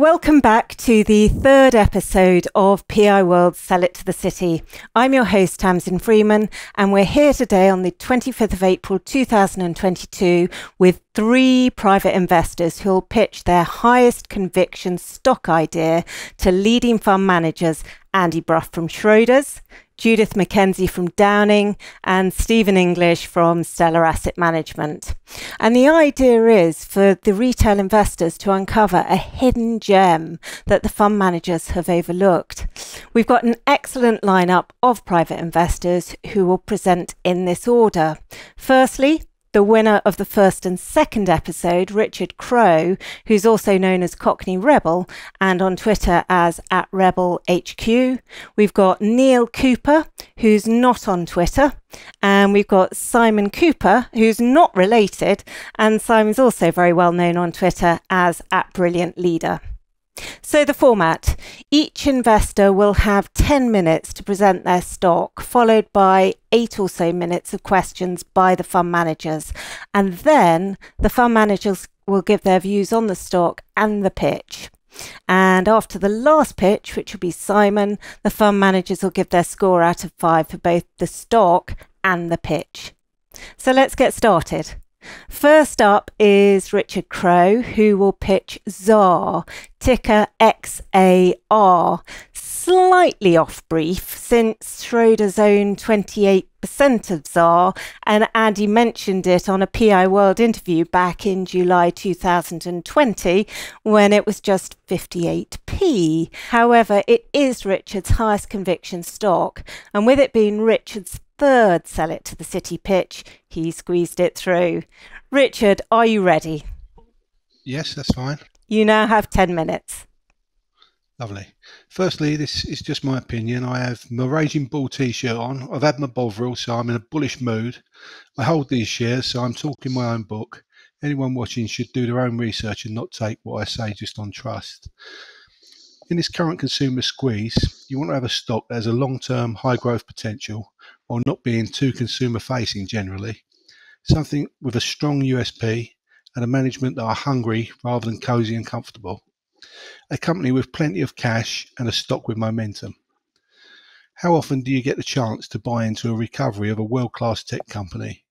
welcome back to the third episode of PI World's Sell It to the City. I'm your host, Tamsin Freeman, and we're here today on the 25th of April 2022 with three private investors who'll pitch their highest conviction stock idea to leading fund managers Andy Brough from Schroders, Judith MacKenzie from Downing, and Stephen English from Stellar Asset Management. And the idea is for the retail investors to uncover a hidden gem that the fund managers have overlooked. We've got an excellent lineup of private investors who will present in this order. Firstly, the winner of the first and second episode, Richard Crowe, who's also known as Cockney Rebel and on Twitter as @RebelHQ. We've got Neil Cooper, who's not on Twitter. And we've got Simon Cooper, who's not related. And Simon's also very well known on Twitter as @BrilliantLeader. So the format, each investor will have 10 minutes to present their stock, followed by 8 or so minutes of questions by the fund managers. And then the fund managers will give their views on the stock and the pitch. And after the last pitch, which will be Simon, the fund managers will give their score out of 5 for both the stock and the pitch. So let's get started. First up is Richard Crowe, who will pitch Xaar, ticker XAR. Slightly off brief, since Schroders own 28% of Xaar, and Andy mentioned it on a PI World interview back in July 2020, when it was just 58p. However, it is Richard's highest conviction stock, and with it being Richard's third Sell It to the City pitch, he squeezed it through. Richard, are you ready? Yes, that's fine. You now have 10 minutes. Lovely. Firstly, this is just my opinion. I have my Raging Bull t-shirt on. I've had my Bovril, so I'm in a bullish mood. I hold these shares, so I'm talking my own book. Anyone watching should do their own research and not take what I say just on trust. In this current consumer squeeze, you want to have a stock that has a long-term high growth potential while not being too consumer facing generally. Something with a strong USP and a management that are hungry rather than cosy and comfortable. A company with plenty of cash and a stock with momentum. How often do you get the chance to buy into a recovery of a world-class tech company?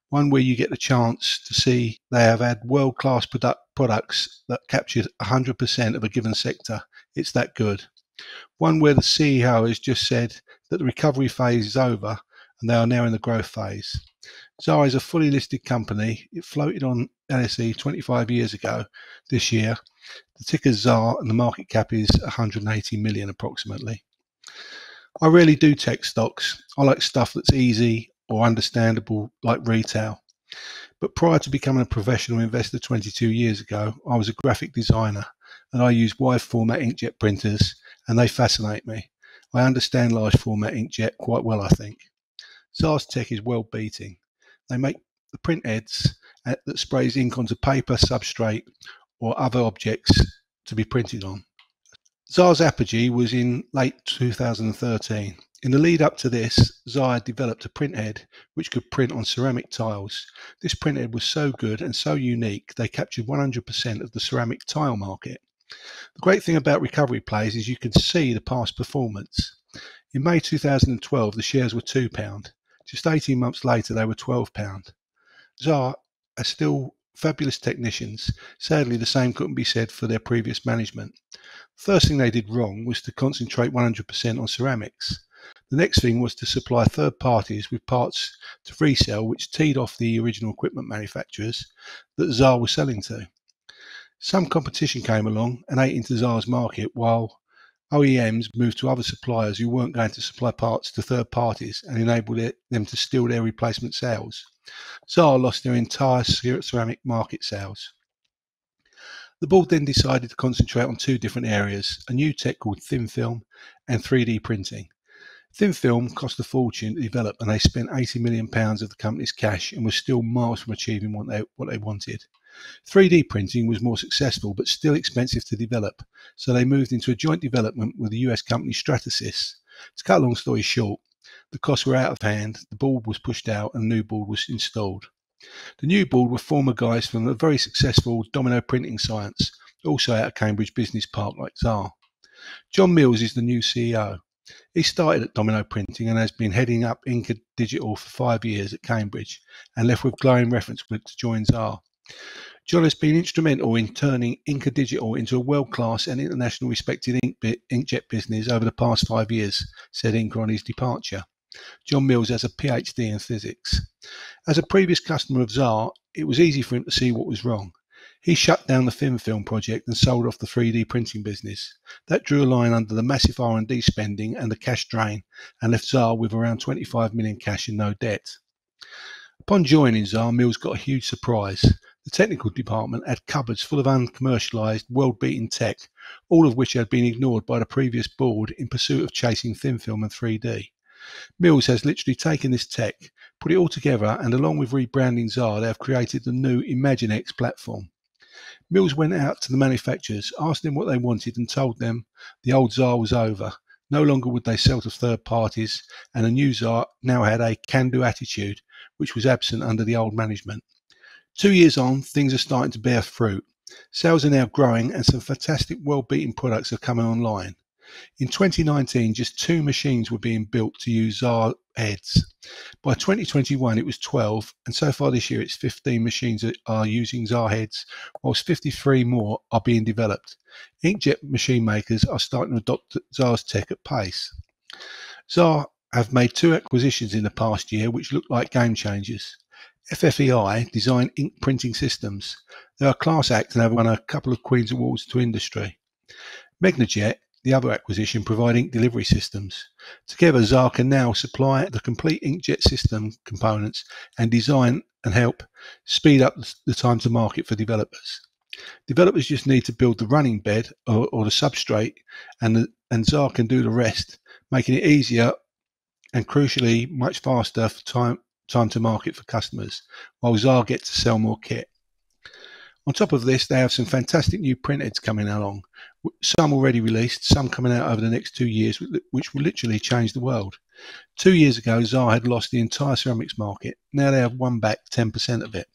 One where you get the chance to see they have had world-class products that captured 100% of a given sector. It's that good. One where the CEO has just said that the recovery phase is over and they are now in the growth phase. Xaar is a fully listed company. It floated on LSE 25 years ago this year. The ticker is Xaar and the market cap is 180 million approximately. I rarely do tech stocks. I like stuff that's easy or understandable like retail. But prior to becoming a professional investor 22 years ago, I was a graphic designer and I use wide format inkjet printers and they fascinate me. I understand large format inkjet quite well, I think. Xaar's tech is well beating. They make the print heads that sprays ink onto paper, substrate or other objects to be printed on. Xaar's apogee was in late 2013. In the lead up to this, Xaar developed a printhead which could print on ceramic tiles. This printhead was so good and so unique they captured 100% of the ceramic tile market. The great thing about recovery plays is you can see the past performance. In May 2012 the shares were £2. Just 18 months later they were £12. Xaar are still fabulous technicians. Sadly the same couldn't be said for their previous management. The first thing they did wrong was to concentrate 100% on ceramics. The next thing was to supply third parties with parts to resell which teed off the original equipment manufacturers that Xaar was selling to. Some competition came along and ate into Xaar's market while OEMs moved to other suppliers who weren't going to supply parts to third parties and enabled them to steal their replacement sales. Xaar lost their entire ceramic market sales. The board then decided to concentrate on two different areas, a new tech called thin film and 3D printing. Thin film cost a fortune to develop and they spent £80 million of the company's cash and was still miles from achieving what they wanted. 3D printing was more successful but still expensive to develop, so they moved into a joint development with the US company Stratasys. To cut a long story short, the costs were out of hand, the board was pushed out and a new board was installed. The new board were former guys from the very successful Domino Printing Science, also out of Cambridge Business Park like Xaar. John Mills is the new CEO. He started at Domino Printing and has been heading up Inca Digital for 5 years at Cambridge and left with glowing reference to join Xaar. John has been instrumental in turning Inca Digital into a world-class and internationally respected inkjet business over the past 5 years, said Inca on his departure. John Mills has a PhD in physics. As a previous customer of Xaar, it was easy for him to see what was wrong. He shut down the thin film project and sold off the 3D printing business. That drew a line under the massive R&D spending and the cash drain and left Xaar with around 25 million cash and no debt. Upon joining Xaar, Mills got a huge surprise. The technical department had cupboards full of uncommercialised, world-beating tech, all of which had been ignored by the previous board in pursuit of chasing thin film and 3D. Mills has literally taken this tech, put it all together, and along with rebranding Xaar, they have created the new ImagineX platform. Mills went out to the manufacturers, asked them what they wanted, and told them the old Xaar was over. No longer would they sell to third parties, and the new Xaar now had a can-do attitude, which was absent under the old management. 2 years on, things are starting to bear fruit. Sales are now growing, and some fantastic world-beating products are coming online. In 2019, just 2 machines were being built to use Xaar heads. By 2021, it was 12, and so far this year, it's 15 machines that are using Xaar heads, whilst 53 more are being developed. Inkjet machine makers are starting to adopt Xaar's tech at pace. Xaar have made 2 acquisitions in the past year, which look like game changers. FFEI design ink printing systems. They are a class act and have won a couple of Queen's Awards to industry. Megnajet, the other acquisition, provide ink delivery systems. Together, Xaar can now supply the complete inkjet system components and design and help speed up the time to market for developers. Developers just need to build the running bed or the substrate, and Xaar can do the rest, making it easier and crucially much faster for time to market for customers, while Xaar gets to sell more kit. On top of this, they have some fantastic new printheads coming along, some already released, some coming out over the next 2 years, which will literally change the world. 2 years ago, Xaar had lost the entire ceramics market. Now they have won back 10% of it.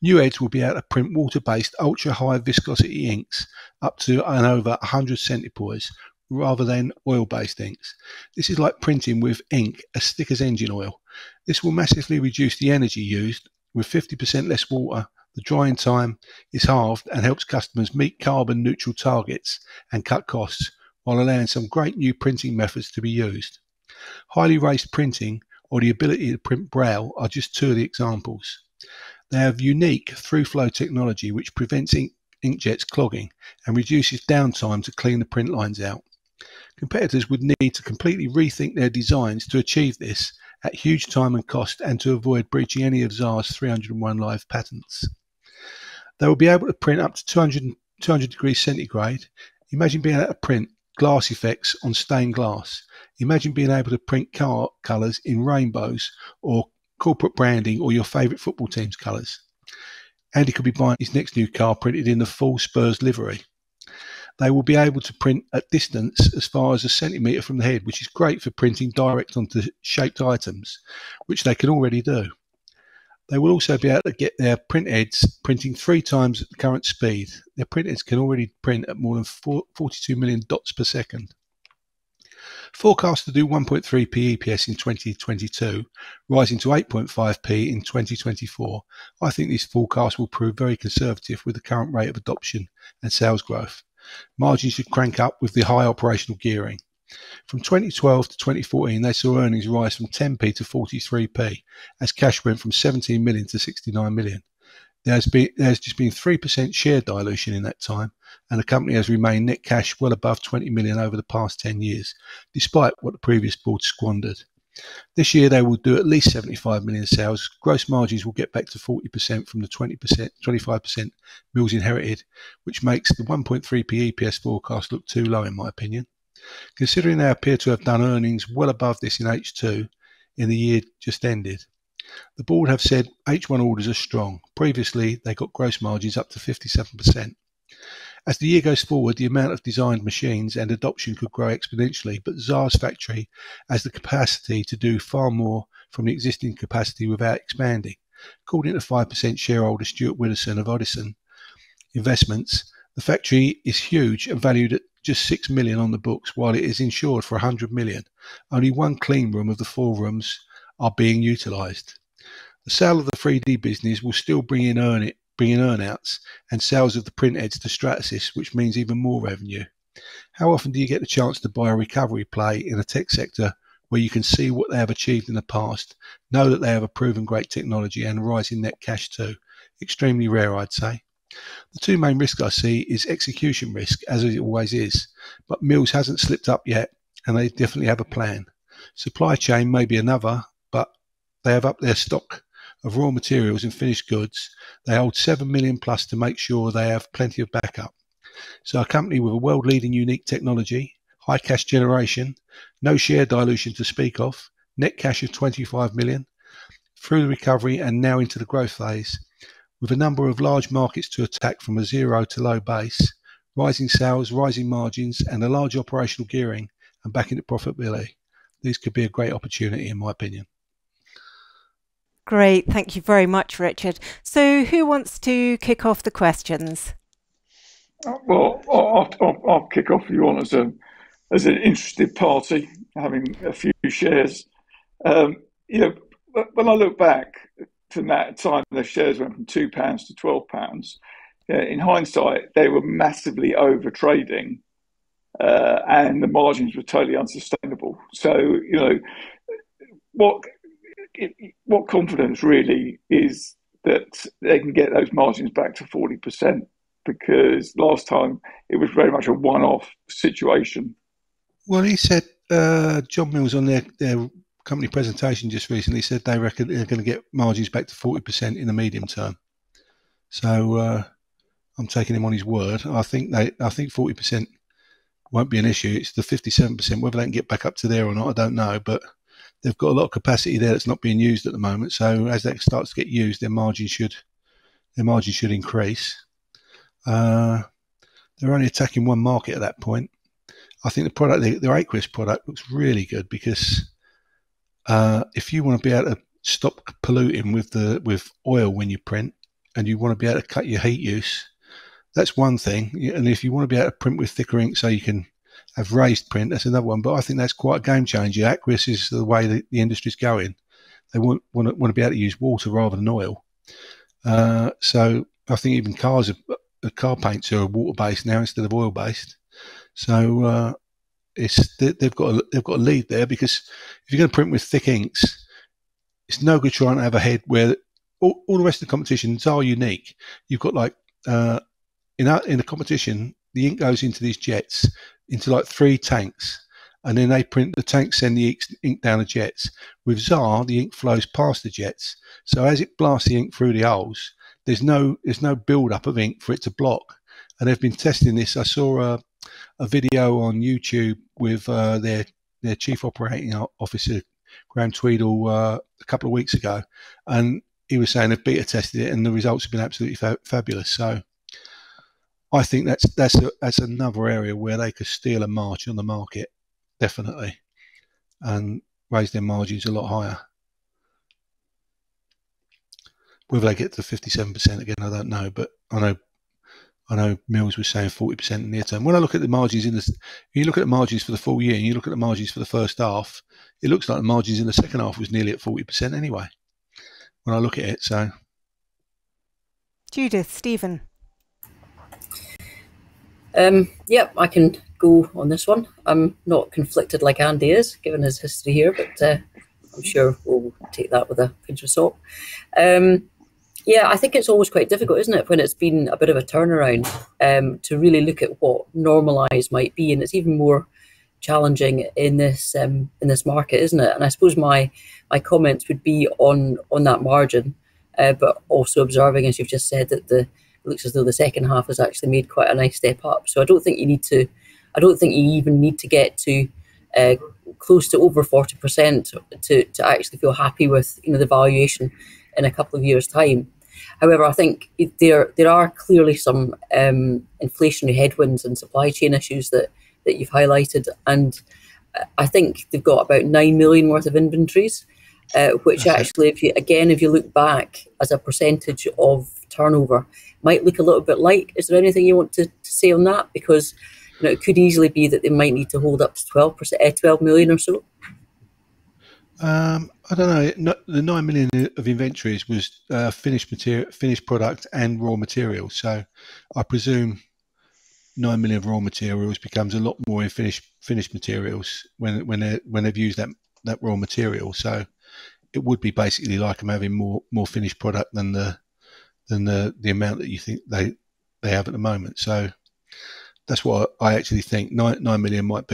New heads will be able to print water-based, ultra-high viscosity inks up to and over 100 centipoise, rather than oil-based inks. This is like printing with ink as thick as engine oil. This will massively reduce the energy used. With 50% less water, the drying time is halved and helps customers meet carbon neutral targets and cut costs, while allowing some great new printing methods to be used. Highly raised printing or the ability to print Brough are just 2 of the examples. They have unique through-flow technology which prevents inkjets clogging and reduces downtime to clean the print lines out. Competitors would need to completely rethink their designs to achieve this at huge time and cost and to avoid breaching any of Xaar's 301 live patents. They will be able to print up to 200 degrees centigrade. Imagine being able to print glass effects on stained glass. Imagine being able to print car colours in rainbows or corporate branding or your favourite football team's colours. Andy could be buying his next new car printed in the full Spurs livery. They will be able to print at distance as far as a centimetre from the head, which is great for printing direct onto shaped items, which they can already do. They will also be able to get their print heads printing 3 times at the current speed. Their print heads can already print at more than 42 million dots per second. Forecast to do 1.3p EPS in 2022, rising to 8.5p in 2024. I think this forecast will prove very conservative with the current rate of adoption and sales growth. Margins should crank up with the high operational gearing. From 2012 to 2014, they saw earnings rise from 10p to 43p, as cash went from 17 million to 69 million. There's just been 3% share dilution in that time, and the company has remained net cash well above 20 million over the past 10 years, despite what the previous board squandered. This year they will do at least 75 million sales. Gross margins will get back to 40% from the 25% Mills inherited, which makes the 1.3p EPS forecast look too low in my opinion. Considering they appear to have done earnings well above this in H2 in the year just ended. The board have said H1 orders are strong. Previously, they got gross margins up to 57%. As the year goes forward, the amount of designed machines and adoption could grow exponentially, but Xaar's factory has the capacity to do far more from the existing capacity without expanding. According to 5% shareholder Stuart Widdowson of Oddison Investments, the factory is huge and valued at just 6 million on the books, while it is insured for 100 million. Only one clean room of the 4 rooms are being utilised. The sale of the 3D business will still bring in earnouts and sales of the printheads to Stratasys, which means even more revenue. How often do you get the chance to buy a recovery play in a tech sector where you can see what they have achieved in the past, know that they have a proven great technology and rising net cash too? Extremely rare, I'd say. The 2 main risks I see is execution risk, as it always is, but Mills hasn't slipped up yet, and they definitely have a plan. Supply chain may be another, but they have up their stock of raw materials and finished goods. They hold 7 million plus to make sure they have plenty of backup. So a company with a world-leading unique technology, high cash generation, no share dilution to speak of, net cash of 25 million, through the recovery and now into the growth phase, with a number of large markets to attack from a zero to low base, rising sales, rising margins, and a large operational gearing and back into profitability. These could be a great opportunity, in my opinion. Great. Thank you very much, Richard. So who wants to kick off the questions? Well, I'll kick off if you want, as an interested party, having a few shares. When I look back from that time, the shares went from £2 to £12. In hindsight, they were massively over trading, and the margins were totally unsustainable. So, what confidence really is that they can get those margins back to 40%? Because last time it was very much a one-off situation. Well, he said, John Mills on their company presentation just recently said they reckon they're going to get margins back to 40% in the medium term. So I'm taking him on his word. I think 40% won't be an issue. It's the 57%. Whether they can get back up to there or not, I don't know. But they've got a lot of capacity there that's not being used at the moment. So as that starts to get used, their margin should increase. They're only attacking one market at that point. I think the product, their aqueous product, looks really good because if you want to be able to stop polluting with oil when you print, and you want to be able to cut your heat use, that's one thing. And if you want to be able to print with thicker ink so you can have raised print, that's another one. But I think that's quite a game changer. Aqueous is the way that the industry's going. They want to be able to use water rather than oil. So I think even car paints are water based now instead of oil based. So they've got a lead there, because if you're going to print with thick inks, it's no good trying to have a head where all the rest of the competitions are unique. You've got like in a competition, the ink goes into these jets into like 3 tanks, and then they print the tanks, send the ink down the jets. With Xaar, the ink flows past the jets, so as it blasts the ink through the holes, there's no build up of ink for it to block. And they've been testing this. I saw a video on YouTube with their chief operating officer, Graham Tweedle, a couple of weeks ago, and he was saying they've beta tested it and the results have been absolutely fabulous. So I think that's another area where they could steal a march on the market, definitely, and raise their margins a lot higher. Whether they get to 57% again, I don't know, but I know Mills was saying 40% in the near term. When I look at the margins you look at the margins for the full year and you look at the margins for the first half, it looks like the margins in the second half was nearly at 40% anyway, when I look at it. So, Judith, Stephen. Yep, I can go on this one. I'm not conflicted like Andy is, given his history here, but I'm sure we'll take that with a pinch of salt. Yeah, I think it's always quite difficult, isn't it, when it's been a bit of a turnaround, to really look at what normalised might be, and it's even more challenging in this market, isn't it? And I suppose my comments would be on that margin, but also observing, as you've just said, that it looks as though the second half has actually made quite a nice step up. So I don't think you even need to get to close to over 40% to actually feel happy with the valuation in a couple of years' time. However, I think there are clearly some inflationary headwinds and supply chain issues that you've highlighted, and I think they've got about 9 million worth of inventories, which That's actually, if you look back as a percentage of turnover, might look a little bit light. Is there anything you want to say on that? Because it could easily be that they might need to hold up to 12 million or so. I don't know. The 9 million of inventories was finished product and raw materials. So I presume 9 million of raw materials becomes a lot more in finished materials when they've used that raw material. So it would be basically like them having more finished product than the amount that you think they have at the moment. So that's what I actually think. 9 million might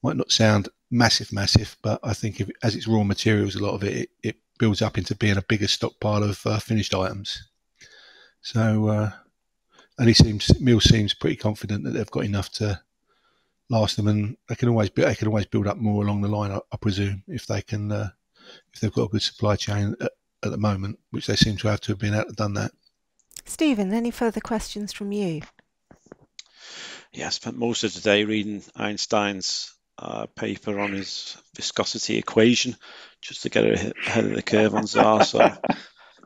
not sound massive, but I think as it's raw materials, a lot of it builds up into being a bigger stockpile of finished items. So, and Mills seems pretty confident that they've got enough to last them, and they can always build up more along the line. I presume if they've got a good supply chain at the moment, which they seem to have been able to done that. Stephen, any further questions from you? Yeah, I spent most of the day reading Einstein's paper on his viscosity equation just to get ahead of the curve on Xaar. So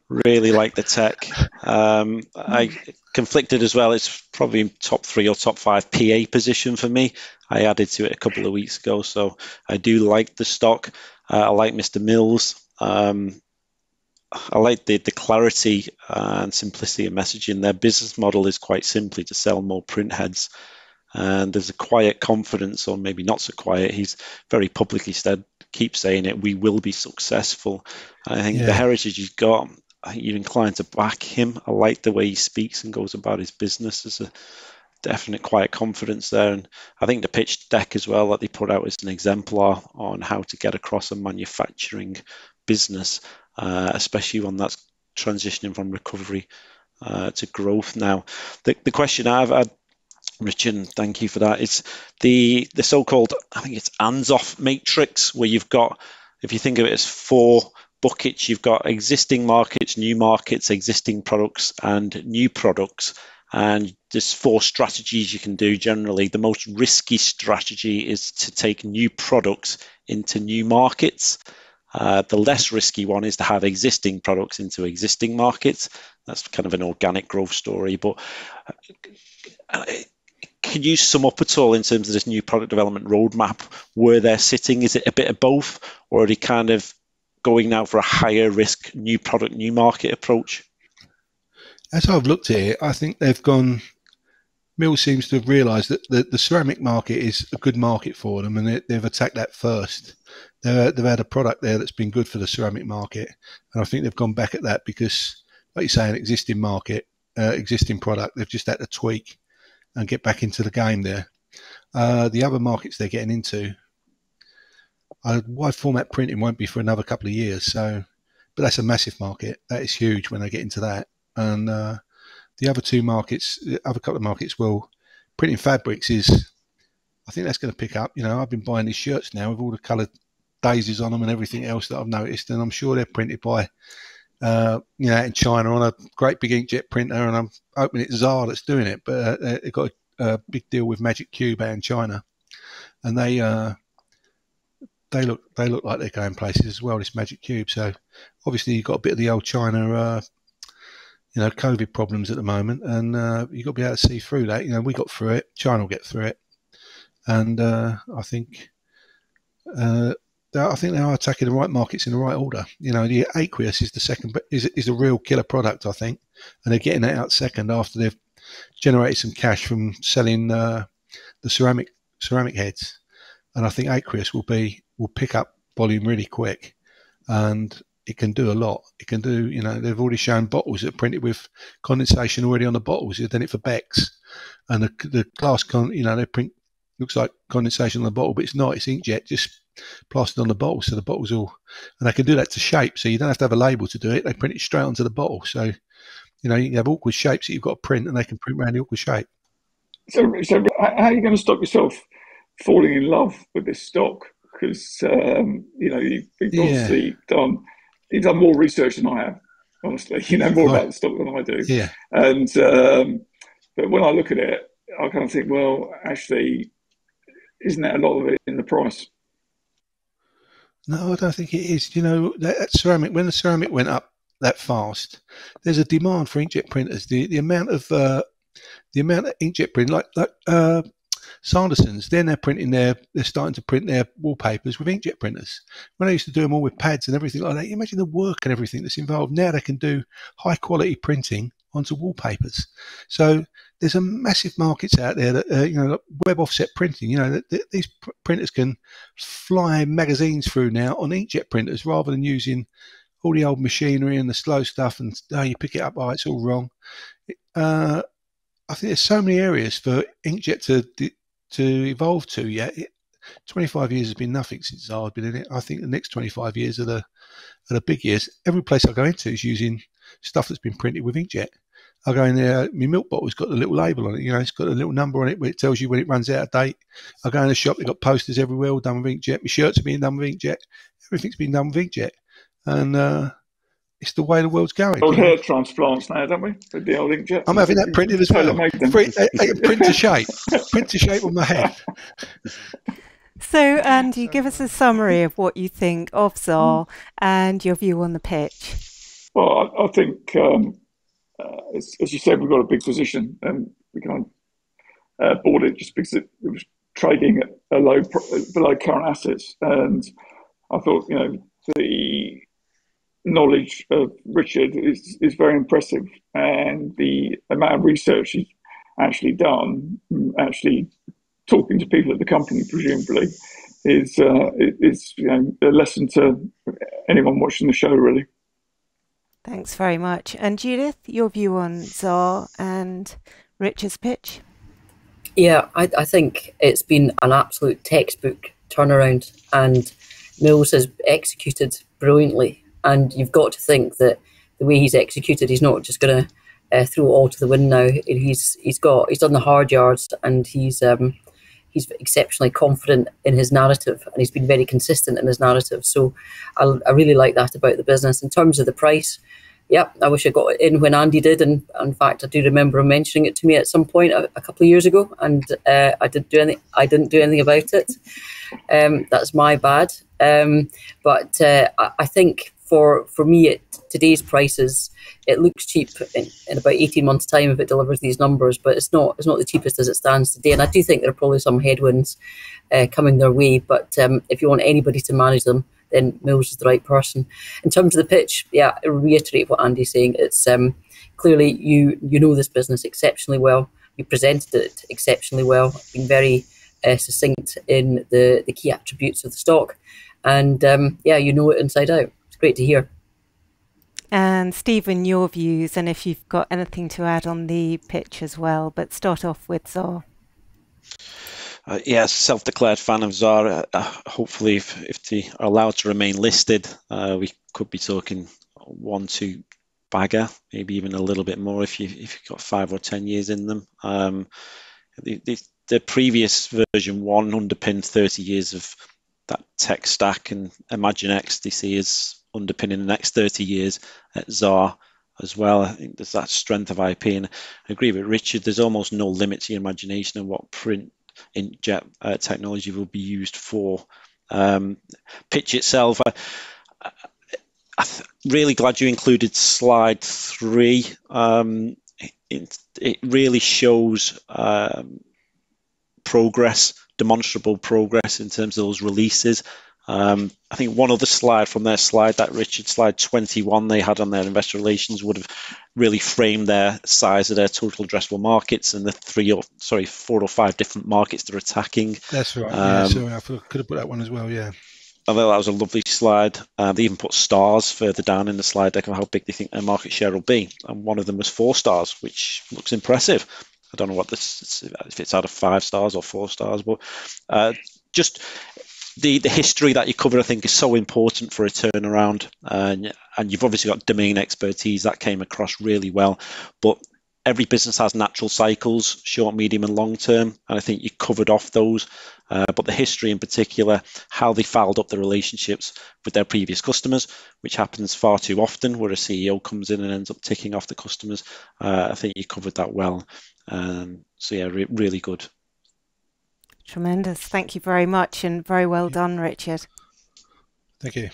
really like the tech. I conflicted as well. It's probably top 3 or top 5 PA position for me. I added to it a couple of weeks ago, so I do like the stock. I like Mr. Mills. I like the clarity and simplicity of messaging. Their business model is quite simply to sell more print heads. And there's a quiet confidence, or maybe not so quiet. He's very publicly keeps saying it, we will be successful. I think the heritage he's got, I think you're inclined to back him. I like the way he speaks and goes about his business. There's a definite quiet confidence there. And I think the pitch deck as well that they put out is an exemplar on how to get across a manufacturing business, especially one that's transitioning from recovery to growth now. The question I've had, Richard, and thank you for that, it's the so-called, I think it's hands-off matrix, where you've got, if you think of it as 4 buckets, you've got existing markets, new markets, existing products, and new products. And there's 4 strategies you can do generally. The most risky strategy is to take new products into new markets. The less risky one is to have existing products into existing markets. That's kind of an organic growth story. But can you sum up at all in terms of this new product development roadmap, where they're sitting? Is it a bit of both, or are they kind of going now for a higher risk new product, new market approach? As I've looked at it, I think they've gone. Mills seems to have realised that the ceramic market is a good market for them, and they've attacked that first. They've had a product there that's been good for the ceramic market, and I think they've gone back at that because, like you say, an existing market, existing product, they've just had to tweak and get back into the game there. The other markets they're getting into, wide format printing won't be for another couple of years. So, but that's a massive market. That is huge when they get into that. And the other 2 markets, the other couple of markets, well, printing fabrics is, I think that's going to pick up. I've been buying these shirts now with all the coloured daisies on them and everything else that I've noticed, and I'm sure they're printed by, in China on a great big inkjet printer, and I'm hoping it's Xaar that's doing it. But they've got a big deal with Magic Cube out in China, and they look like they're going places as well. This Magic Cube. So obviously you've got a bit of the old China, COVID problems at the moment, and you've got to be able to see through that. We got through it. China will get through it, and I think they are attacking the right markets in the right order. The aqueous is the second, but is a real killer product, I think, and they're getting that out second after they've generated some cash from selling the ceramic heads, and I think aqueous will pick up volume really quick, and it can do a lot. It can do, they've already shown bottles that are printed with condensation already on the bottles. They've done it for Becks, and the glass they print, looks like condensation on the bottle, but it's not. It's inkjet just plastered on the bottle, so the bottle's all, and they can do that to shape, so you don't have to have a label to do it. They print it straight onto the bottle, so you can have awkward shapes that you've got to print, and they can print around the awkward shape. So how are you going to stop yourself falling in love with this stock? Because you've obviously done more research than I have. Honestly, you know more about the stock than I do. Yeah. And but when I look at it, I kind of think, well, actually, isn't that a lot of it in the price? No, I don't think it is. You know, that ceramic, when the ceramic went up that fast, there's a demand for inkjet printers. The amount of inkjet print, like Sanderson's, then they're starting to print their wallpapers with inkjet printers. When I used to do them all with pads and everything like that, you imagine the work and everything that's involved. Now they can do high quality printing onto wallpapers. So there's a massive markets out there that like web offset printing. You know, that these printers can fly magazines through now on inkjet printers rather than using all the old machinery and the slow stuff. And you pick it up, it's all wrong. I think there's so many areas for inkjet to evolve to. Yeah, 25 years has been nothing since I've been in it. I think the next 25 years are the big years. Every place I go into is using stuff that's been printed with inkjet. I go in there, my milk bottle's got the little label on it, you know, it's got a little number on it where it tells you when it runs out of date. I go in the shop, they've got posters everywhere, all done with inkjet. My shirts are being done with inkjet. Everything's been done with inkjet. And it's the way the world's going. Old hair transplants now, don't we? With the old inkjet. I'm having that printed as well. Print to shape on my head. So, Andy, give us a summary of what you think of Xaar and your view on the pitch. Well, I think, as you said, we've got a big position, and we kind of bought it just because it was trading at a below current assets. And I thought, you know, the knowledge of Richard is very impressive, and the amount of research he's actually done, actually talking to people at the company, presumably, is a lesson to anyone watching the show, really. Thanks very much. And Judith, your view on Xaar and Richard's pitch? Yeah, I think it's been an absolute textbook turnaround, and Mills has executed brilliantly. And you've got to think that the way he's executed, he's not just going to throw it all to the wind now. He's done the hard yards, and he's exceptionally confident in his narrative, and he's been very consistent in his narrative. So I really like that about the business. In terms of the price, yeah, I wish I got it in when Andy did, and in fact, I do remember him mentioning it to me at some point a couple of years ago, and I didn't do anything about it. That's my bad. But I think for me, at today's prices, it looks cheap in about 18 months' time if it delivers these numbers, but it's not the cheapest as it stands today. And I do think there are probably some headwinds coming their way, but if you want anybody to manage them, then Mills is the right person. In terms of the pitch, yeah, I reiterate what Andy's saying. It's clearly you know this business exceptionally well. You presented it exceptionally well, being very succinct in the key attributes of the stock, and you know it inside out. It's great to hear. And Stephen, your views, and if you've got anything to add on the pitch as well, but start off with Xaar. Yes, self-declared fan of Xaar. Hopefully, if they are allowed to remain listed, we could be talking 1-2 bagger, maybe even a little bit more if you've got 5 or 10 years in them. The previous version 1 underpinned 30 years of that tech stack, and ImagineX they see as underpinning the next 30 years at Xaar as well. I think there's that strength of IP, and I agree with Richard, there's almost no limit to your imagination of what print inkjet technology will be used for. Pitch itself, I'm really glad you included slide 3. It really shows progress, demonstrable progress in terms of those releases. I think one other slide from their slide, that Richard slide 21 they had on their investor relations, would have really framed their size of their total addressable markets and the 4 or 5 different markets they're attacking. That's right. Yeah, sorry, I could have put that one as well. Yeah. I thought that was a lovely slide. They even put stars further down in the slide deck of how big they think their market share will be, and one of them was 4 stars, which looks impressive. I don't know what if it's out of 5 stars or 4 stars, but just the history that you cover, I think, is so important for a turnaround. And you've obviously got domain expertise that came across really well. But every business has natural cycles, short, medium, and long term. And I think you covered off those. But the history in particular, how they fouled up the relationships with their previous customers, which happens far too often, where a CEO comes in and ends up ticking off the customers. I think you covered that well. So yeah, really good. Tremendous. Thank you very much, and very well done, Richard. Thank you.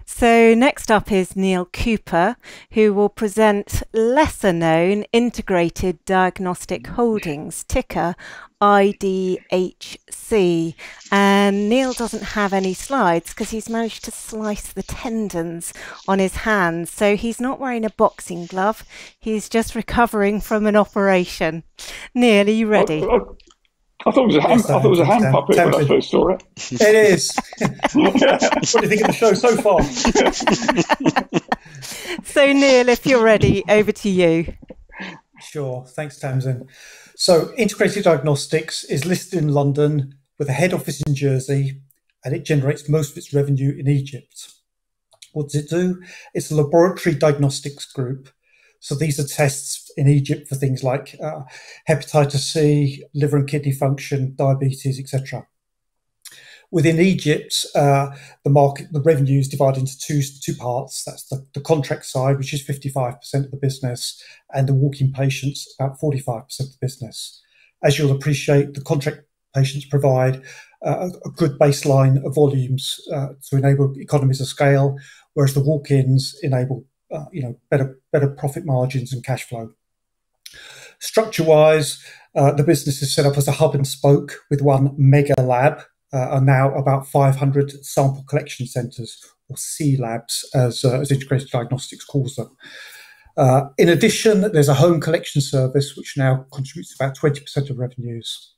So next up is Neil Cooper, who will present lesser known Integrated Diagnostic Holdings, ticker IDHC. And Neil doesn't have any slides because he's managed to slice the tendons on his hands. So he's not wearing a boxing glove. He's just recovering from an operation. Neil, are you ready? I thought it was a hand puppet when I first saw it. It is. What do you think of the show so far? So Neil, if you're ready, over to you. Sure. Thanks, Tamsin. So Integrated Diagnostics is listed in London with a head office in Jersey, and it generates most of its revenue in Egypt. What does it do? It's a laboratory diagnostics group. So these are tests in Egypt for things like hepatitis C, liver and kidney function, diabetes, etc. Within Egypt, the revenue is divided into two parts. That's the contract side, which is 55% of the business, and the walk-in patients, about 45% of the business. As you'll appreciate, the contract patients provide a good baseline of volumes to enable economies of scale, whereas the walk-ins enable better profit margins and cash flow. Structure-wise, the business is set up as a hub and spoke with one mega lab, and now about 500 sample collection centres, or C labs, as Integrated Diagnostics calls them. In addition, there's a home collection service, which now contributes about 20% of revenues.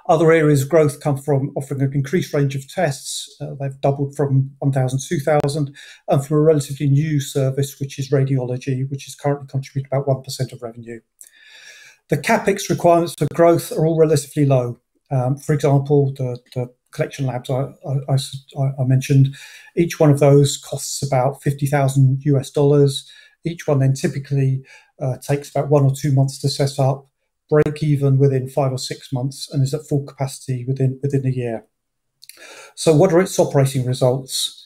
Other areas of growth come from offering an increased range of tests. They've doubled from 1,000 to 2,000, and from a relatively new service, which is radiology, which is currently contributing about 1% of revenue. The CapEx requirements for growth are all relatively low. For example, the collection labs I mentioned, each one of those costs about $50,000. Each one then typically takes about 1 or 2 months to set up, break even within 5 or 6 months, and is at full capacity within a year. So what are its operating results?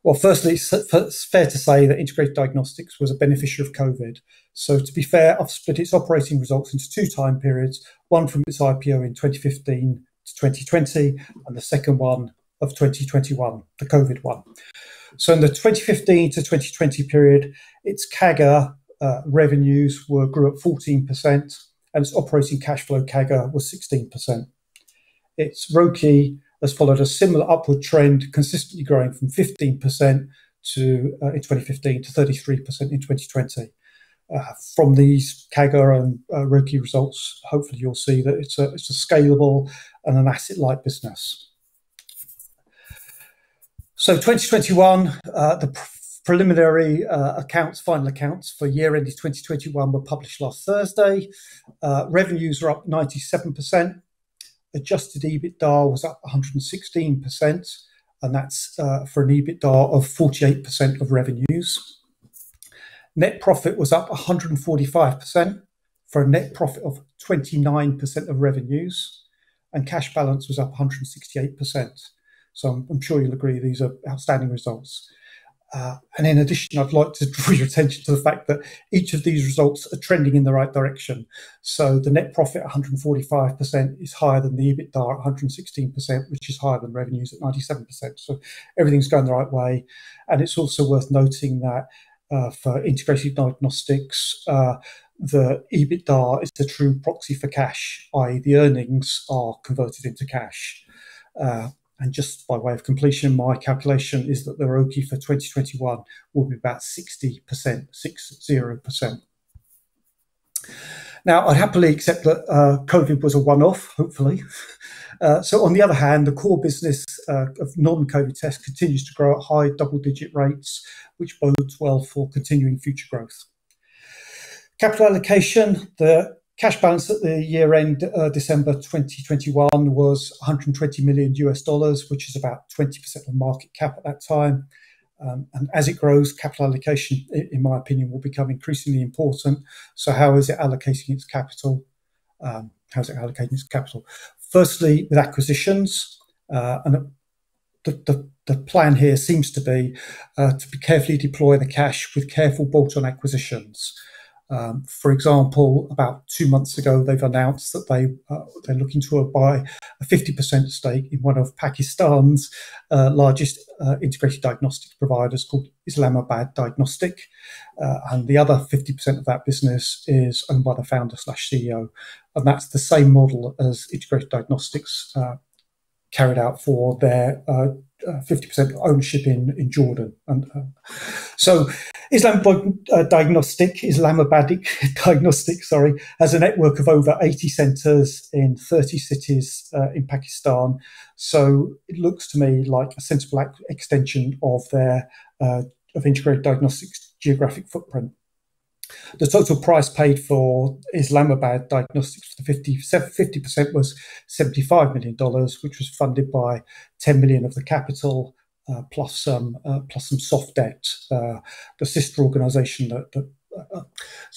Well, firstly, it's fair to say that Integrated Diagnostics was a beneficiary of COVID. So to be fair, I've split its operating results into 2 time periods, one from its IPO in 2015 to 2020, and the second one of 2021, the COVID one. So in the 2015 to 2020 period, its CAGR revenues grew at 14%, and its operating cash flow CAGR was 16%. Its ROCE has followed a similar upward trend, consistently growing from 15% in 2015 to 33% in 2020. From these CAGR and ROCE results, hopefully you'll see that it's a scalable and an asset-light business. So 2021, the preliminary final accounts for year ended 2021 were published last Thursday. Revenues are up 97%. Adjusted EBITDA was up 116%, and that's for an EBITDA of 48% of revenues. Net profit was up 145% for a net profit of 29% of revenues, and cash balance was up 168%. So I'm sure you'll agree these are outstanding results. And in addition, I'd like to draw your attention to the fact that each of these results are trending in the right direction. So the net profit at 145% is higher than the EBITDA at 116%, which is higher than revenues at 97%. So everything's going the right way. And it's also worth noting that for Integrated Diagnostics, the EBITDA is the true proxy for cash, i.e. the earnings are converted into cash. And just by way of completion, my calculation is that the ROCE for 2021 will be about 60%, 60%. Now, I'd happily accept that COVID was a one-off, hopefully. So on the other hand, the core business of non-COVID tests continues to grow at high double-digit rates, which bodes well for continuing future growth. Capital allocation, the cash balance at the year end December 2021 was $120 million, which is about 20% of market cap at that time. And as it grows, capital allocation, in my opinion, will become increasingly important. So how is it allocating its capital? Firstly, with acquisitions, and the plan here seems to be carefully deploy the cash with careful bolt-on acquisitions. For example, about 2 months ago, they've announced that they're looking to buy a 50% stake in one of Pakistan's largest integrated diagnostics providers called Islamabad Diagnostic. And the other 50% of that business is owned by the founder/CEO. And that's the same model as integrated diagnostics carried out for their 50% ownership in Jordan. And so Islamabad Diagnostic, has a network of over 80 centres in 30 cities in Pakistan. So it looks to me like a sensible extension of their of integrated diagnostics geographic footprint. The total price paid for Islamabad Diagnostics for the 50% was $75 million, which was funded by $10 million of the capital plus some soft debt. The sister organisation, the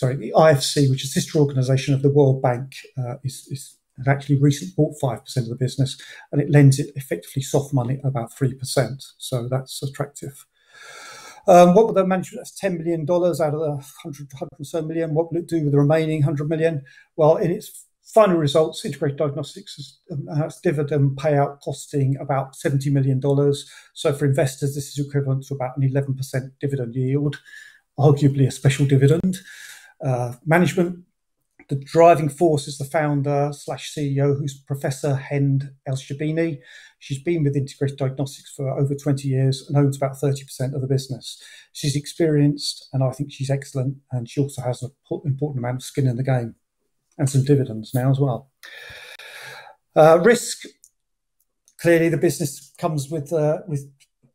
IFC, which is a sister organisation of the World Bank, has actually recently bought 5% of the business, and it lends it effectively soft money at about 3%. So that's attractive. What will the management? That's $10 million out of the 100 or so million. What will it do with the remaining 100 million? Well, in its final results, Integrated Diagnostics has dividend payout costing about $70 million. So for investors, this is equivalent to about an 11% dividend yield, arguably a special dividend. Management, the driving force is the founder/CEO, who's Professor Hind El-Shabini. She's been with Integrated Diagnostics for over 20 years and owns about 30% of the business. She's experienced, and I think she's excellent, and she also has an important amount of skin in the game and some dividends now as well. Risk. Clearly, the business comes with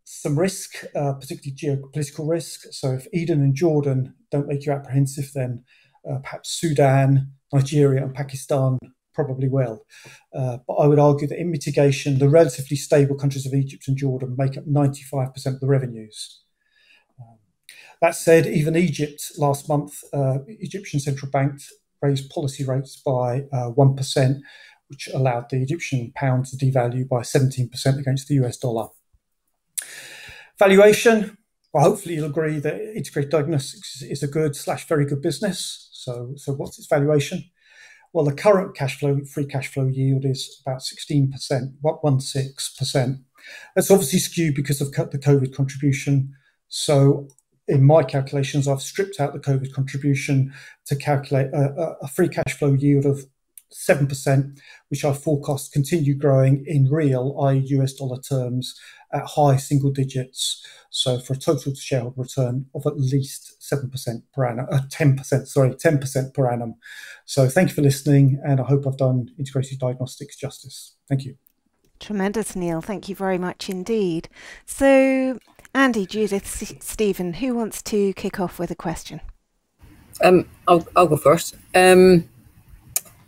some risk, particularly geopolitical risk. So if Eden and Jordan don't make you apprehensive, then perhaps Sudan, Nigeria and Pakistan probably will. But I would argue that in mitigation, the relatively stable countries of Egypt and Jordan make up 95% of the revenues. That said, even Egypt last month, Egyptian central bank raised policy rates by 1%, which allowed the Egyptian pound to devalue by 17% against the US dollar. Valuation. Well, hopefully you'll agree that Integrated Diagnostics is a good/very good business. So what's its valuation? Well, the current free cash flow yield is about 16%, 16%. That's obviously skewed because of the COVID contribution. So in my calculations, I've stripped out the COVID contribution to calculate a free cash flow yield of 7%, which I forecast continue growing in real, i.e. US dollar terms, at high single digits. So for a total shareholder return of at least 7% per annum, 10% per annum. So thank you for listening, and I hope I've done Integrated Diagnostics justice. Thank you. Tremendous, Neil. Thank you very much indeed. So Andy, Judith, Stephen, who wants to kick off with a question? I'll go first.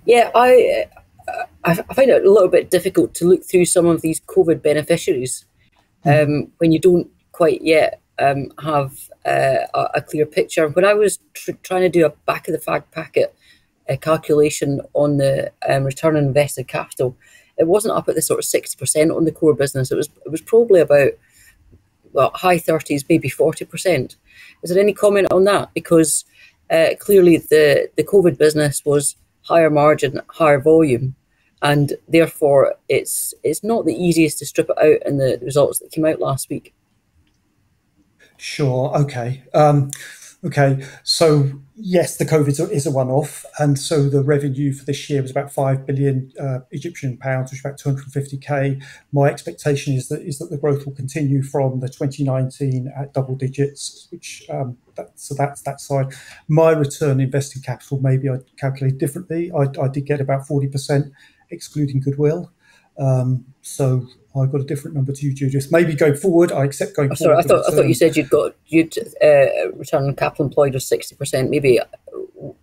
Yeah, I find it a little bit difficult to look through some of these COVID beneficiaries when you don't quite yet have a clear picture. When I was trying to do a back of the fag packet calculation on the return on invested capital, it wasn't up at the sort of 60% on the core business. It was probably about, well, high 30s, maybe 40%. Is there any comment on that? Because clearly the COVID business was higher margin, higher volume, and therefore it's not the easiest to strip it out in the results that came out last week. Sure. Okay. Okay. So yes, the COVID is a one-off, and so the revenue for this year was about 5 billion Egyptian pounds, which is about 250k. My expectation is that the growth will continue from the 2019 at double digits, which so that's that side. My return on invested capital, maybe I calculate differently. I did get about 40%, excluding goodwill. So I got a different number to you, Judith. Maybe going forward, I accept going forward. Sorry, I thought you said you'd return on capital employed of 60%, maybe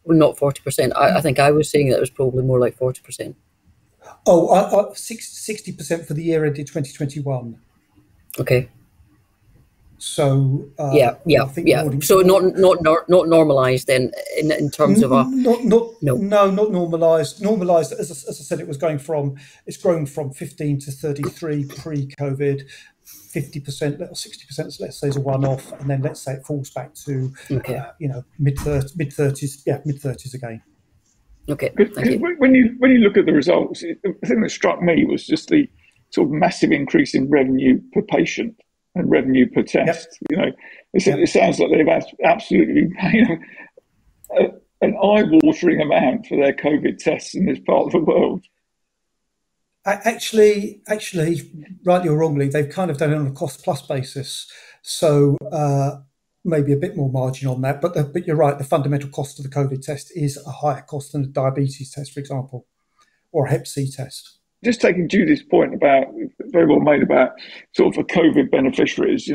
not 40%. I think I was saying that it was probably more like 40%. Oh, 60% for the year ended 2021. Okay. So yeah. So not normalised then in terms of not normalised. Normalised, as I said, it's grown from 15 to 33 pre-COVID. 50% or 60%, let's say, is a one-off, and then let's say it falls back to mid-30s again. Okay, thank you. When you look at the results, the thing that struck me was just the sort of massive increase in revenue per patient and revenue per test. Yep. It sounds like they've absolutely been paying an eye-watering amount for their COVID tests in this part of the world. Actually, rightly or wrongly, they've kind of done it on a cost-plus basis. So maybe a bit more margin on that. But you're right, the fundamental cost of the COVID test is a higher cost than a diabetes test, for example, or a Hep C test. Just taking Judith's point very well made about sort of the COVID beneficiaries,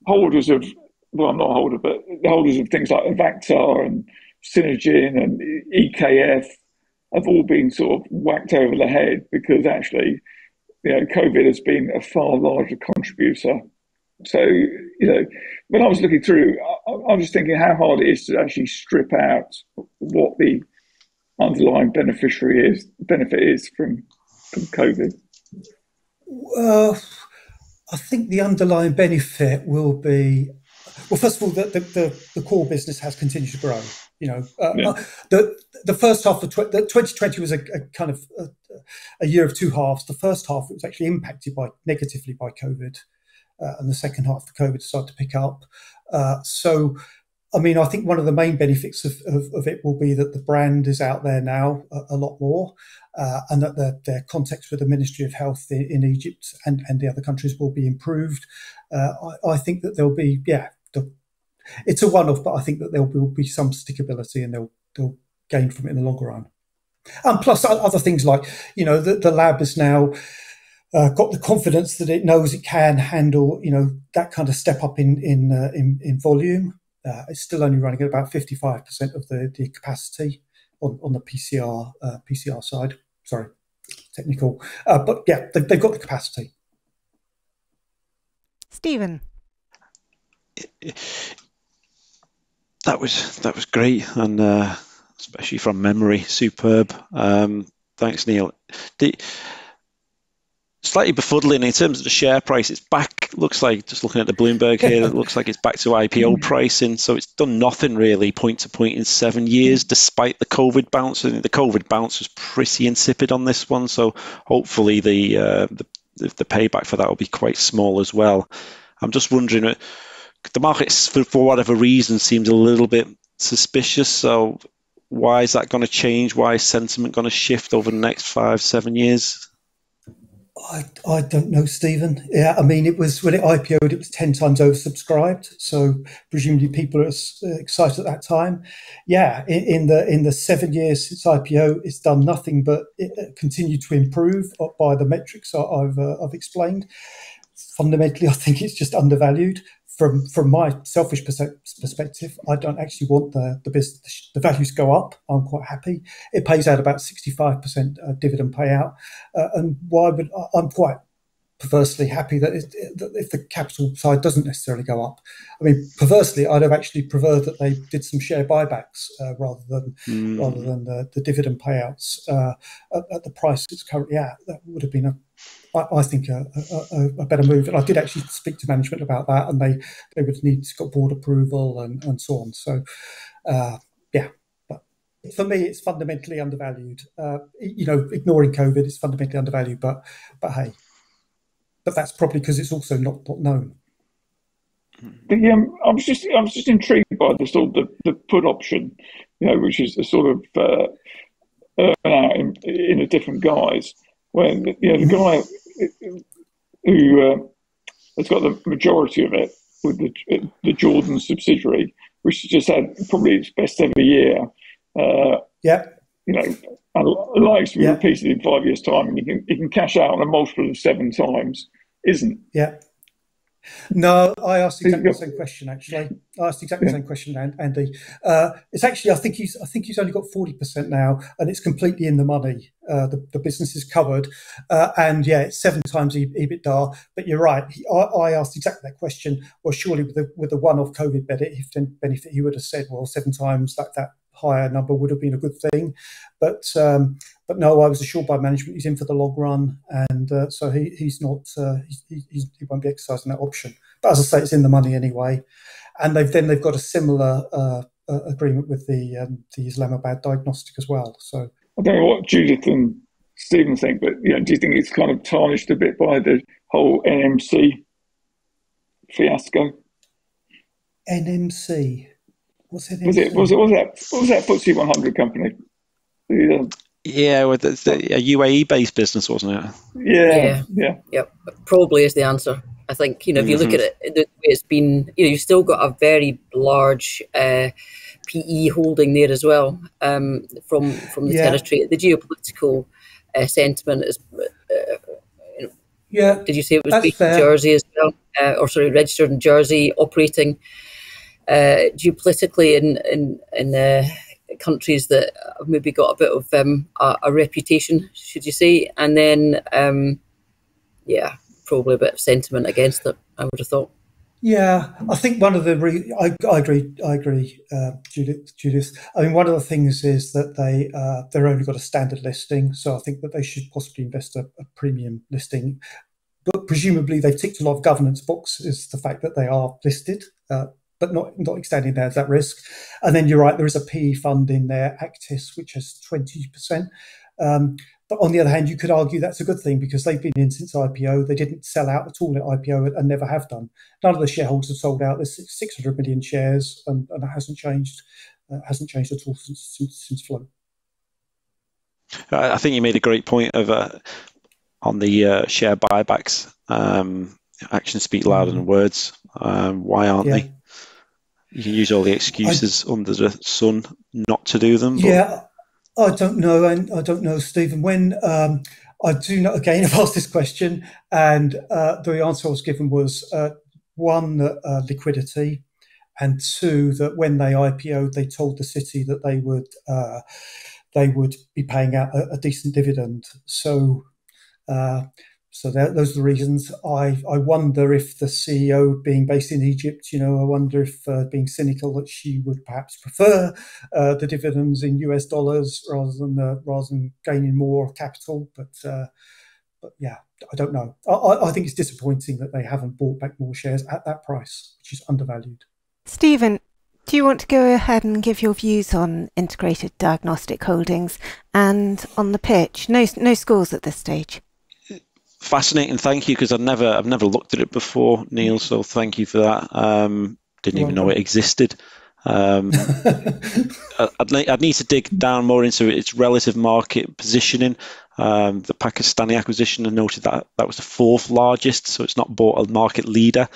holders of, well, I'm not a holder, but the holders of things like Xaar and Synergin and EKF have all been sort of whacked over the head because actually, COVID has been a far larger contributor. So, when I was looking through, I was thinking how hard it is to actually strip out what the underlying benefit is from COVID. I think the underlying benefit will be, well, first of all, the core business has continued to grow. The first half of 2020 was a kind of a year of two halves. The first half, it was actually impacted negatively by COVID, and the second half of COVID started to pick up. So, I mean, I think one of the main benefits of it will be that the brand is out there now a lot more, and that their contacts with the Ministry of Health in Egypt and the other countries will be improved. I think that there'll be, it's a one-off, but I think that there will be some stickability and they'll gain from it in the longer run. And plus other things like, the lab has now got the confidence that it knows it can handle, that kind of step up in volume. It's still only running at about 55% of the capacity on the PCR side. Sorry, technical. But yeah, they've got the capacity. Stephen. That was great, and especially from memory, superb. Thanks, Neil. Slightly befuddling in terms of the share price. It's back. Looks like, just looking at the Bloomberg here, it looks like it's back to IPO pricing. So it's done nothing really point to point in 7 years, despite the COVID bounce. I think the COVID bounce was pretty insipid on this one. So hopefully the payback for that will be quite small as well. I'm just wondering. The market, for whatever reason, seems a little bit suspicious. So why is that going to change? Why is sentiment going to shift over the next 5-7 years? I don't know, Stephen. Yeah, I mean, it was when it IPO'd, it was 10 times oversubscribed. So presumably people are excited at that time. Yeah, in the 7 years since IPO, it's done nothing but continue to improve by the metrics I've explained. Fundamentally, I think it's just undervalued. From my selfish perspective, I don't actually want the values to go up. I'm quite happy. It pays out about 65% dividend payout, and I'm quite perversely happy that if the capital side doesn't necessarily go up. I mean, perversely, I'd have actually preferred that they did some share buybacks rather than the dividend payouts at the price it's currently at. That would have been I think a better move. And I did actually speak to management about that, and they would need board approval and so on. So, but for me, it's fundamentally undervalued. Ignoring COVID, it's fundamentally undervalued. But hey, but that's probably because it's also not known. I was just intrigued by the sort of the put option, which is the sort of earn out in a different guise. When the guy who has got the majority of it with the Jordan subsidiary, which has just had probably its best ever year. And likes to be repeated in 5 years' time, and you can cash out on a multiple of 7 times, isn't? Yeah. No, I asked exactly the same question. Actually, I asked exactly the same question, Andy. It's actually, I think he's only got 40% now, and it's completely in the money. The business is covered, and it's 7 times EBITDA. But you're right. I asked exactly that question. Well, surely with the one-off COVID benefit, he would have said, well, 7 times that higher number would have been a good thing. But no, I was assured by management he's in for the long run, and so he's not. He won't be exercising that option. But as I say, it's in the money anyway. And they've got a similar agreement with the Islamabad Diagnostic as well. So I don't know what Judith and Stephen think, but do you think it's kind of tarnished a bit by the whole NMC fiasco? NMC. What's NMC? Was that FTSE 100 company? Yeah, with a UAE-based business, wasn't it? Yeah. Probably is the answer. I think if you look at it, the way it's been, you've still got a very large PE holding there as well from the territory. The geopolitical sentiment is. Did you say it was based in Jersey as well, registered in Jersey, operating geopolitically in countries that have maybe got a bit of a reputation, should you say? And then, probably a bit of sentiment against it, I would have thought. Yeah, I think one of the I agree, Judith. I mean, one of the things is that they're only got a standard listing, so I think that they should possibly invest a premium listing. But presumably they've ticked a lot of governance boxes, the fact that they are listed, but not extending there as that risk. And then you're right, there is a PE fund in there, Actis, which has 20%. But on the other hand, you could argue that's a good thing because they've been in since IPO. They didn't sell out at all at IPO and never have done. None of the shareholders have sold out. There's 600 million shares, and it hasn't changed. Hasn't changed at all since float. I think you made a great point of on the share buybacks. Actions speak louder than words. Why aren't they? You can use all the excuses under the sun not to do them. Yeah. I don't know, and I don't know, Stephen. When I do know, again, I've asked this question, and the answer I was given was one, liquidity, and two, that when they IPO'd, they told the city that they would be paying out a decent dividend. So those are the reasons. I wonder if the CEO, being based in Egypt, I wonder if, being cynical, that she would perhaps prefer the dividends in US dollars rather than gaining more capital. But yeah, I don't know. I think it's disappointing that they haven't bought back more shares at that price, which is undervalued. Stephen, do you want to go ahead and give your views on Integrated Diagnostic Holdings and on the pitch? No scores at this stage. Fascinating, thank you, because I've never looked at it before, Neil. So thank you for that. Didn't even know it existed. I'd need to dig down more into its relative market positioning. The Pakistani acquisition, I noted that was the fourth largest, so it's not bought a market leader.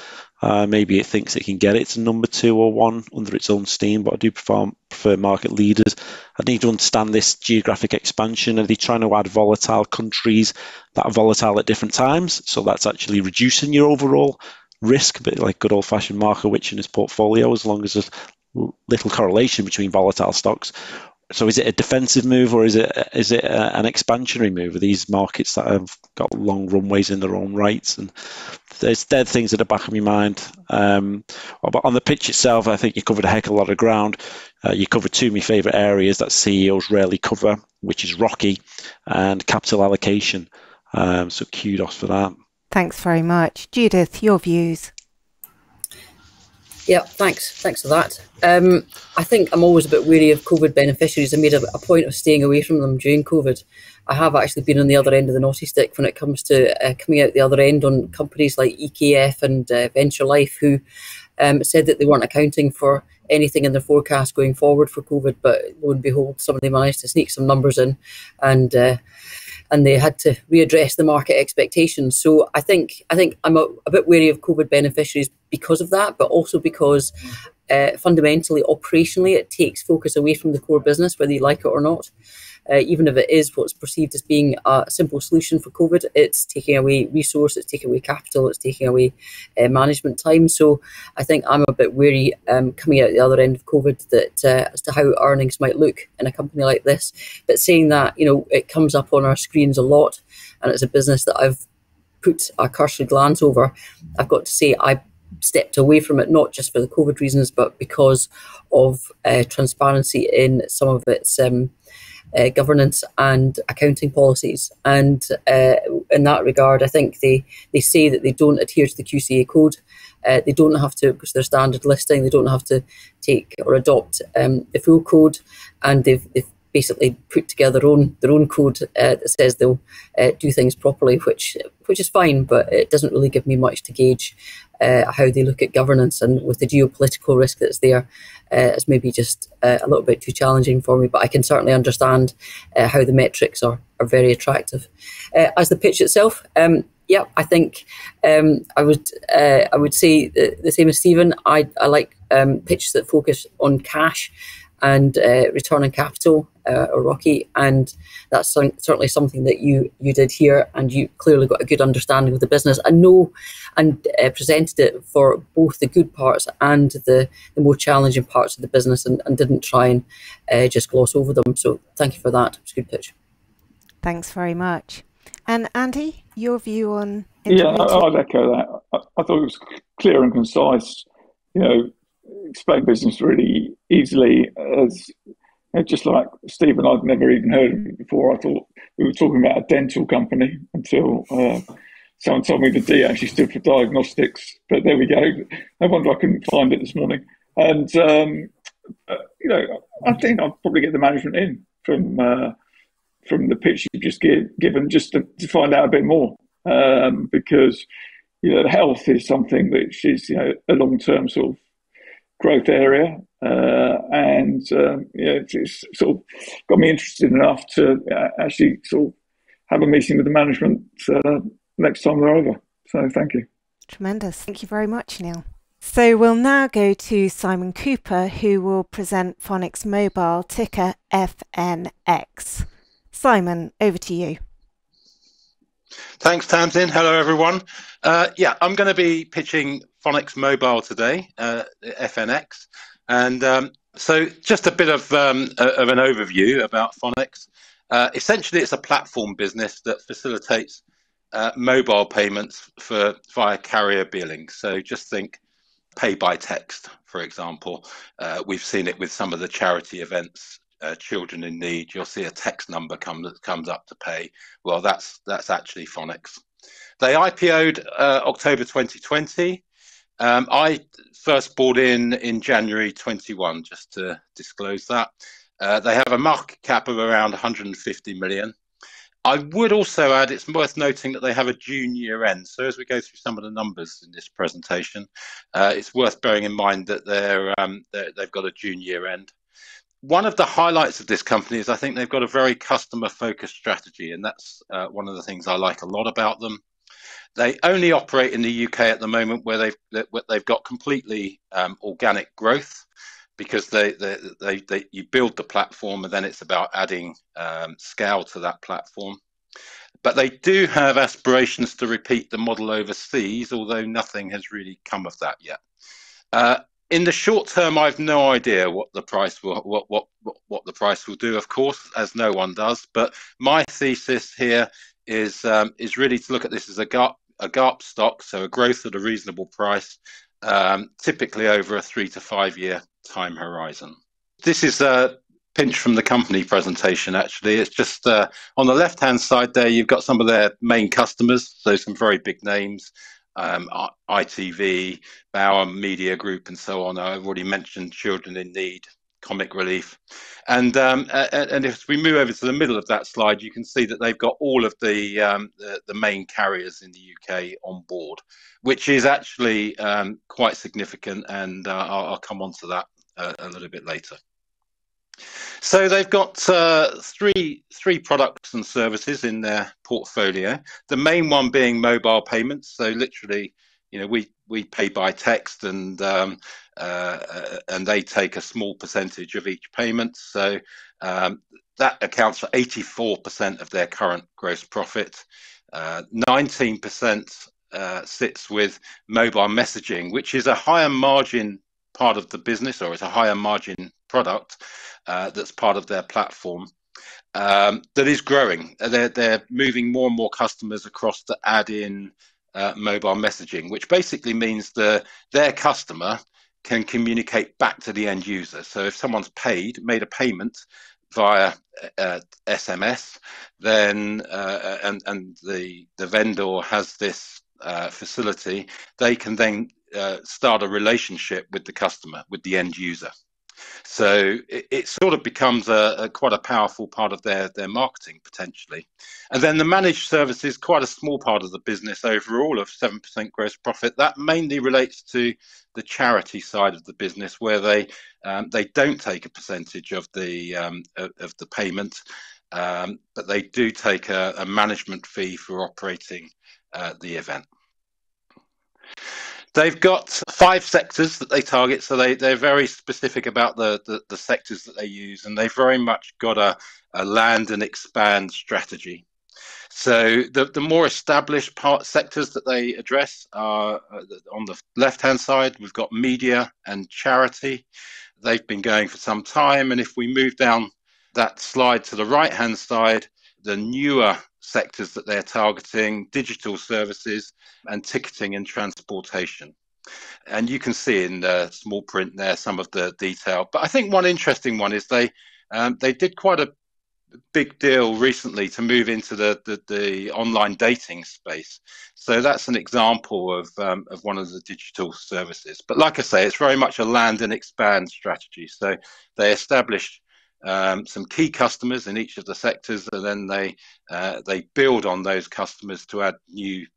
Maybe it thinks it can get it to number 2 or 1 under its own steam, but I do prefer market leaders. I need to understand this geographic expansion. Are they trying to add volatile countries that are volatile at different times? So that's actually reducing your overall risk, a bit like good old-fashioned Markowitz in his portfolio, as long as there's little correlation between volatile stocks. So is it a defensive move, or is it an expansionary move? Are these markets that have got long runways in their own rights? And there's dead things at the back of my mind. But on the pitch itself, I think you covered a heck of a lot of ground. You covered 2 of my favourite areas that CEOs rarely cover, which is ROCE and capital allocation. So kudos for that. Thanks very much. Judith, your views? Yeah, thanks for that. I think I'm always a bit wary of COVID beneficiaries. I made a point of staying away from them during COVID. I have actually been on the other end of the naughty stick when it comes to coming out the other end on companies like EKF and Venture Life, who said that they weren't accounting for anything in their forecast going forward for COVID, but lo and behold, somebody managed to sneak some numbers in, and they had to readdress the market expectations. So I think I'm a bit wary of COVID beneficiaries because of that, but also because fundamentally, operationally, it takes focus away from the core business, whether you like it or not. Even if it is what's perceived as being a simple solution for COVID, it's taking away resource, it's taking away capital, it's taking away management time. So I think I'm a bit wary coming out the other end of COVID that as to how earnings might look in a company like this. But saying that, it comes up on our screens a lot, and it's a business that I've put a cursory glance over. I've got to say, I stepped away from it, not just for the COVID reasons, but because of transparency in some of its governance and accounting policies. And in that regard, I think they say that they don't adhere to the QCA code. They don't have to, because they're standard listing, they don't have to take or adopt the full code, and they've basically put together their own code that says they'll do things properly, which is fine, but it doesn't really give me much to gauge how they look at governance. And with the geopolitical risk that's there, it's maybe just a little bit too challenging for me, but I can certainly understand how the metrics are very attractive. As the pitch itself, yeah, I think I would say the same as Stephen. I like pitches that focus on cash and return on capital, or ROCE, and that's certainly something that you did here, and you clearly got a good understanding of the business and presented it for both the good parts and the more challenging parts of the business, and didn't try and just gloss over them. So thank you for that. It's a good pitch. Thanks very much. And Andy, your view on integrated? Yeah, I'd echo that. I thought it was clear and concise. Explain business really easily. As just like Stephen, I'd never even heard of it before. I thought we were talking about a dental company until someone told me the D actually stood for diagnostics. But there we go. No wonder I couldn't find it this morning. And I think I'll probably get the management in from the pitch you've just given, just to find out a bit more, because health is something which is a long-term sort of growth area, and it's sort of got me interested enough to actually sort of have a meeting with the management next time they're over. So thank you. Tremendous. Thank you very much, Neil. So we'll now go to Simon Cooper, who will present Fonix Mobile, ticker FNX. Simon, over to you. Thanks, Tamsin. Hello, everyone. I'm going to be pitching Fonix Mobile today, FNX. And so just a bit of an overview about Fonix. Essentially, it's a platform business that facilitates mobile payments via carrier billing. So just think pay by text, for example. We've seen it with some of the charity events. Children in need, you'll see a text number that comes up to pay. Well, that's actually Fonix. They IPO'd October 2020. I first bought in January 21, just to disclose that. They have a market cap of around 150 million. I would also add, it's worth noting that they have a June year end. So as we go through some of the numbers in this presentation, it's worth bearing in mind that they've got a June year end. One of the highlights of this company is I think they've got a very customer-focused strategy, and that's one of the things I like a lot about them. They only operate in the UK at the moment, where they've got completely organic growth, because you build the platform and then it's about adding scale to that platform. But they do have aspirations to repeat the model overseas, although nothing has really come of that yet. In the short term, I've no idea what the price will do, of course, as no one does. But my thesis here is really to look at this as a GARP stock, so a growth at a reasonable price, typically over a 3 to 5 year time horizon. This is a pinch from the company presentation. Actually, it's just on the left-hand side there, you've got some of their main customers, so some very big names. ITV, Bauer Media Group, and so on. I've already mentioned Children in Need, Comic Relief, and if we move over to the middle of that slide, you can see that they've got all of the main carriers in the UK on board, which is actually quite significant, and I'll come on to that a little bit later. So they've got three products and services in their portfolio. The main one being mobile payments. So literally, we pay by text, and they take a small percentage of each payment. So that accounts for 84% of their current gross profit. 19% sits with mobile messaging, which is a higher margin part of the business, or it's a higher margin product that's part of their platform that is growing. They're moving more and more customers across to add in mobile messaging, which basically means their customer can communicate back to the end user. So if someone's made a payment via SMS, then and the vendor has this facility, they can then start a relationship with the customer, with the end user. So it sort of becomes quite a powerful part of their marketing potentially. And then the managed service is quite a small part of the business overall of 7% gross profit. That mainly relates to the charity side of the business, where they don't take a percentage of the payment, but they do take a management fee for operating the event. They've got 5 sectors that they target, so they're very specific about the sectors that they use, and they've very much got a land and expand strategy. So the more established sectors that they address are on the left-hand side. We've got media and charity. They've been going for some time, and if we move down that slide to the right-hand side, the newer sectors that they're targeting: digital services and ticketing and transportation. And you can see in the small print there some of the detail. But I think one interesting one is they did quite a big deal recently to move into the online dating space. So that's an example of one of the digital services. But like I say, it's very much a land and expand strategy. So they established some key customers in each of the sectors, and then they build on those customers to add new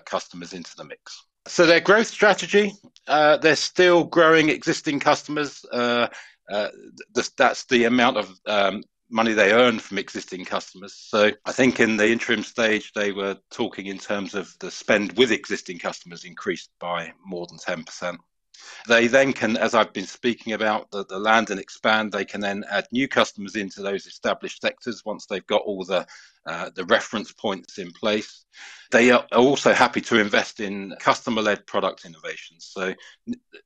customers into the mix. So their growth strategy, they're still growing existing customers. That's the amount of money they earn from existing customers. So I think in the interim stage, they were talking in terms of the spend with existing customers increased by more than 10%. They then can, as I've been speaking about, the land and expand, they can then add new customers into those established sectors once they've got all the reference points in place. They are also happy to invest in customer-led product innovations. So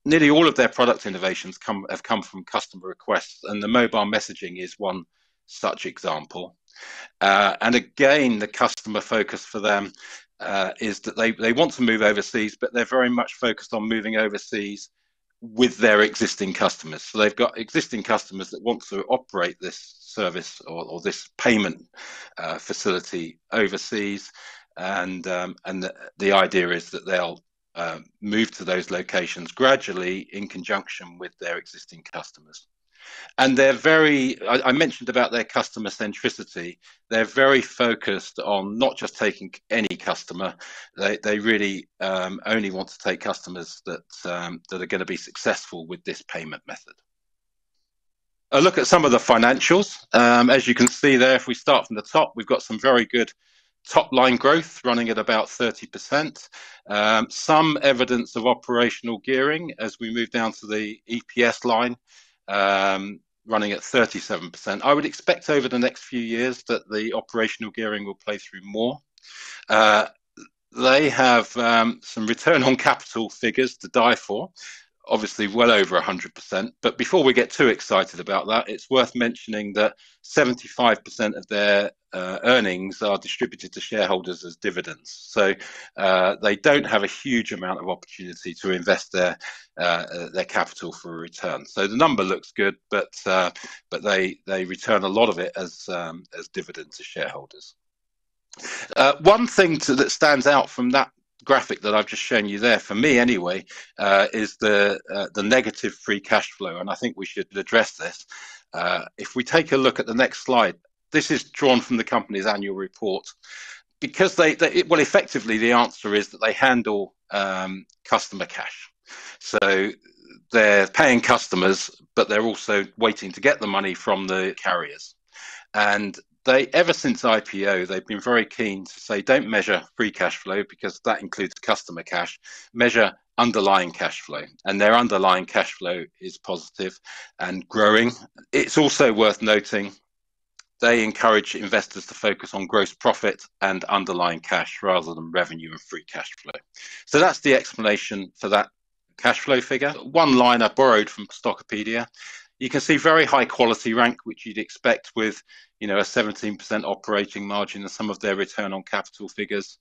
nearly all of their product innovations have come from customer requests, and the mobile messaging is one such example. And again, the customer focus for them is that they want to move overseas, but they're very much focused on moving overseas with their existing customers. So they've got existing customers that want to operate this service or this payment facility overseas, and the idea is that they'll move to those locations gradually in conjunction with their existing customers. And they're I mentioned about their customer centricity. They're very focused on not just taking any customer. They really only want to take customers that are going to be successful with this payment method. A look at some of the financials. As you can see there, if we start from the top, we've got some very good top line growth running at about 30%. Some evidence of operational gearing as we move down to the EPS line. Running at 37%. I would expect over the next few years that the operational gearing will play through more. They have some return on capital figures to die for, obviously well over 100%. But before we get too excited about that, it's worth mentioning that 75% of their earnings are distributed to shareholders as dividends. So they don't have a huge amount of opportunity to invest their capital for a return. So the number looks good, but they return a lot of it as dividends to shareholders. One thing that stands out from that graphic that I've just shown you there, for me anyway, is the negative free cash flow, and I think we should address this. If we take a look at the next slide, this is drawn from the company's annual report, because well, effectively the answer is that they handle customer cash. So they're paying customers, but they're also waiting to get the money from the carriers. And ever since IPO, they've been very keen to say, don't measure free cash flow because that includes customer cash, measure underlying cash flow. And their underlying cash flow is positive and growing. It's also worth noting they encourage investors to focus on gross profit and underlying cash rather than revenue and free cash flow. So that's the explanation for that cash flow figure. One line I borrowed from Stockopedia. You can see very high quality rank, which you'd expect with, a 17% operating margin and some of their return on capital figures.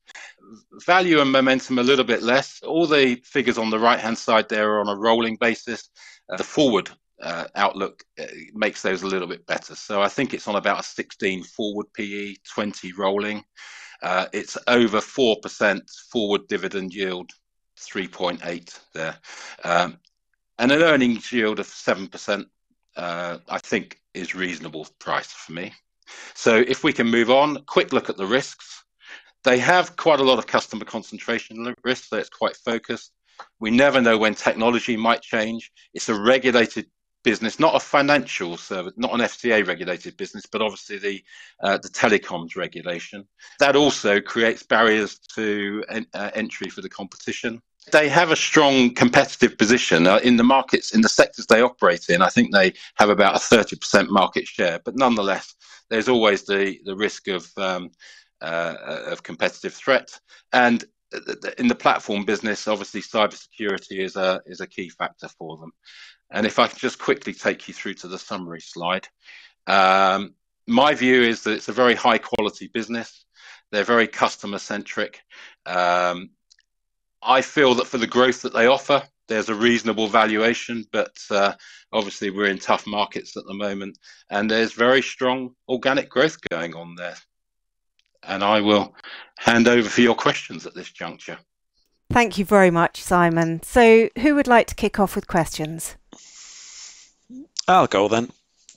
Value and momentum a little bit less. All the figures on the right-hand side there are on a rolling basis. The forward outlook makes those a little bit better. So I think it's on about a 16 forward PE, 20 rolling. It's over 4% forward dividend yield, 3.8 there. And an earnings yield of 7%, I think is reasonable price for me. So if we can move on, quick look at the risks. They have quite a lot of customer concentration risk, so it's quite focused. We never know when technology might change. It's a regulated business, not a financial service, not an FCA regulated business, but obviously the telecoms regulation. That also creates barriers to entry for the competition. They have a strong competitive position in the markets, in the sectors they operate in. I think they have about a 30% market share, but nonetheless, there's always the risk of competitive threat. And in the platform business, obviously, cybersecurity is a key factor for them. And if I can just quickly take you through to the summary slide, my view is that it's a very high quality business. They're very customer centric. I feel that for the growth that they offer, there's a reasonable valuation, but obviously we're in tough markets at the moment, and there's very strong organic growth going on there. And I will hand over for your questions at this juncture. Thank you very much, Simon. So who would like to kick off with questions? I'll go then.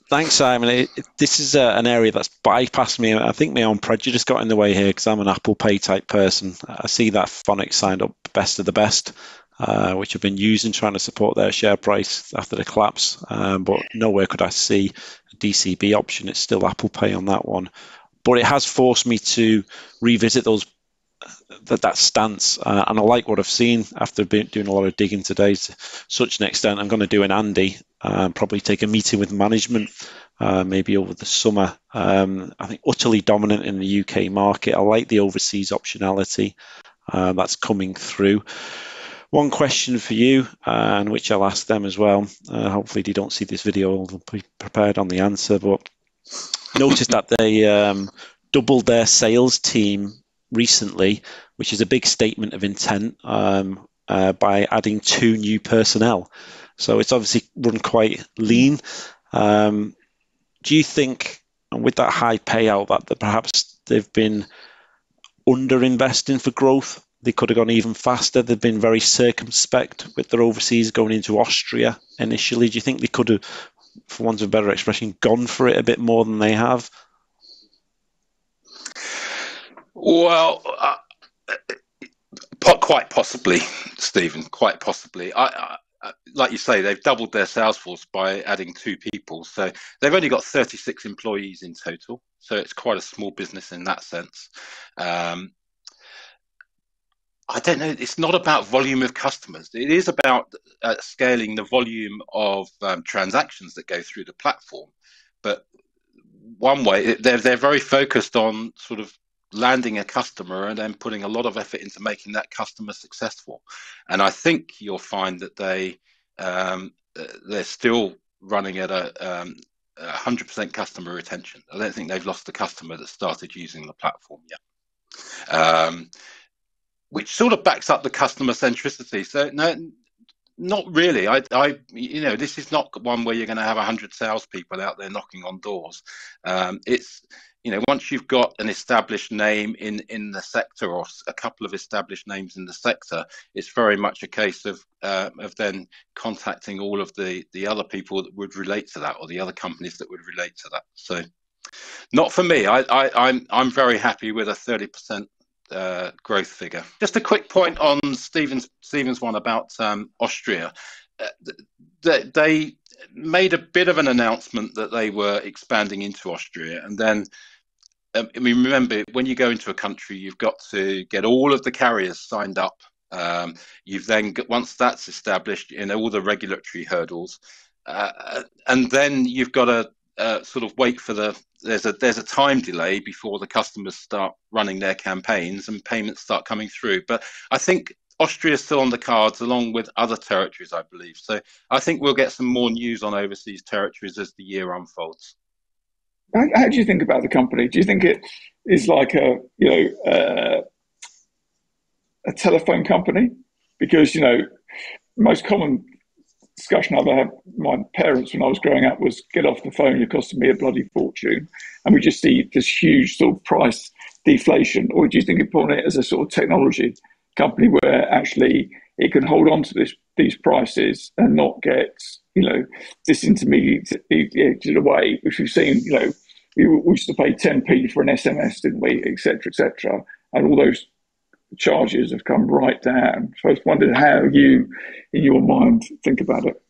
Thanks, Simon. This is an area that's bypassed me. I think my own prejudice got in the way here because I'm an Apple Pay type person. I see that Fonix signed up best of the best, which I've been using trying to support their share price after the collapse. But nowhere could I see a DCB option. It's still Apple Pay on that one. But it has forced me to revisit that stance. And I like what I've seen after doing a lot of digging today to such an extent. I'm going to do an Andy, probably take a meeting with management, maybe over the summer. I think utterly dominant in the UK market. I like the overseas optionality that's coming through. One question for you, and which I'll ask them as well. Hopefully they don't see this video, they'll be prepared on the answer. But noticed that they doubled their sales team recently, which is a big statement of intent, by adding 2 new personnel. So it's obviously run quite lean. Do you think, with that high payout, that perhaps they've been under-investing for growth? They could have gone even faster. They've been very circumspect with their overseas, going into Austria initially. Do you think they could have, for want of a better expression, gone for it a bit more than they have? Well, quite possibly, Stephen, quite possibly. I like you say, they've doubled their sales force by adding 2 people. So they've only got 36 employees in total. So it's quite a small business in that sense. I don't know. It's not about volume of customers. It is about scaling the volume of transactions that go through the platform. But one way, they're very focused on sort of landing a customer and then putting a lot of effort into making that customer successful. And I think you'll find that they're still running at a 100% customer retention. I don't think they've lost a customer that started using the platform yet. Which sort of backs up the customer centricity. So no, not really. This is not one where you're going to have 100 salespeople out there knocking on doors. It's, once you've got an established name in the sector, or a couple of established names in the sector, it's very much a case of then contacting all of the other people that would relate to that, or the other companies that would relate to that. So, not for me. I'm very happy with a 30% growth figure. Just a quick point on Stephen's one about Austria. They made a bit of an announcement that they were expanding into Austria, and then remember, when you go into a country, you've got to get all of the carriers signed up. You've then once that's established, all the regulatory hurdles, and then you've got to sort of wait for there's a time delay before the customers start running their campaigns and payments start coming through. But I think Austria is still on the cards, along with other territories, I believe. So I think we'll get some more news on overseas territories as the year unfolds. How do you think about the company? Do you think it is like a telephone company? Because most common discussion I've had with my parents when I was growing up was, get off the phone, you're costing me a bloody fortune. And we just see this huge sort of price deflation. Or do you think upon it as a sort of technology company where actually it can hold on to these prices and not get disintermediated away, which we've seen, we used to pay 10p for an SMS, didn't we, etc., and all those charges have come right down. So I just wondered how you, in your mind, think about it.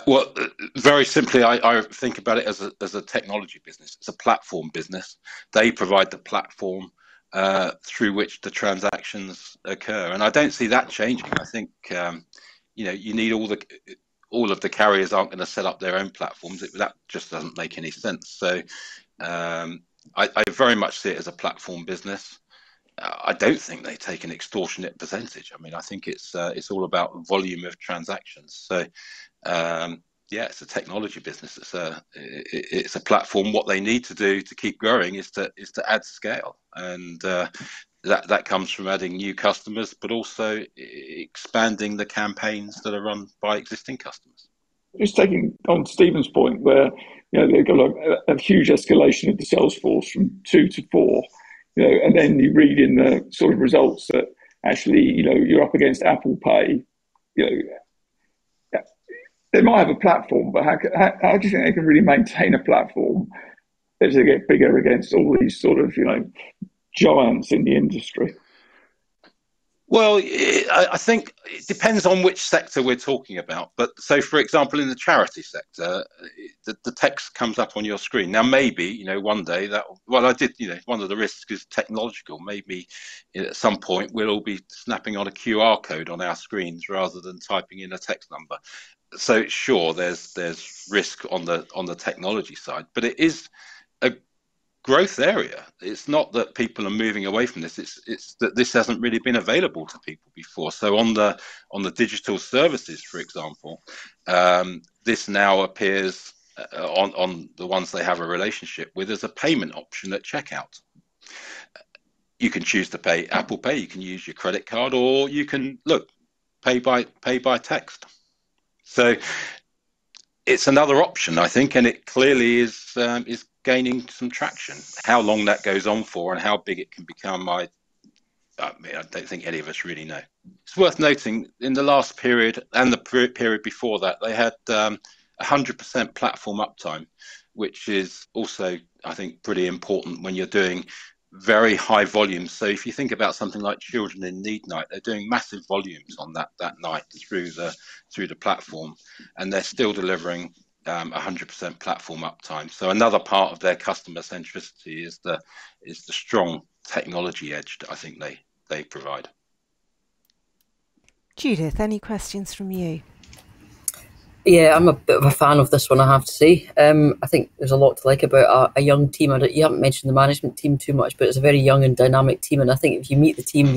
Well, very simply, I think about it as a technology business. It's a platform business. They provide the platform through which the transactions occur, and I don't see that changing. I think you need all of the carriers aren't going to set up their own platforms. That just doesn't make any sense. So I very much see it as a platform business. I don't think they take an extortionate percentage. I mean, I think it's all about volume of transactions. So it's a technology business. It's a platform. What they need to do to keep growing is to add scale, and that comes from adding new customers, but also expanding the campaigns that are run by existing customers. Just taking on Stephen's point, where they've got a huge escalation of the sales force from 2 to 4. And then you read in the sort of results that actually, you're up against Apple Pay. They might have a platform, but how do you think they can really maintain a platform as they get bigger against all these sort of, giants in the industry? Well, I think it depends on which sector we're talking about. But so, for example, in the charity sector, the text comes up on your screen. Now, maybe, one day one of the risks is technological. Maybe at some point we'll all be snapping on a QR code on our screens rather than typing in a text number. So sure, there's risk on the technology side, but it is a growth area. It's not that people are moving away from this. It's that this hasn't really been available to people before. So on the digital services, for example, this now appears on the ones they have a relationship with as a payment option at checkout. You can choose to pay Apple Pay. You can use your credit card, or you can pay by text. So it's another option, I think, and it clearly is gaining some traction. How long that goes on for and how big it can become, I don't think any of us really know. It's worth noting, in the last period and the period before that, they had 100% platform uptime, which is also, I think, pretty important when you're doing very high volumes. So if you think about something like Children in Need Night, they're doing massive volumes on that night through the platform, and they're still delivering 100% platform uptime. So another part of their customer centricity is the strong technology edge that I think they provide. Judith, any questions from you? Yeah, I'm a bit of a fan of this one, I have to say. I think there's a lot to like about a young team. You haven't mentioned the management team too much, but it's a very young and dynamic team. And I think if you meet the team,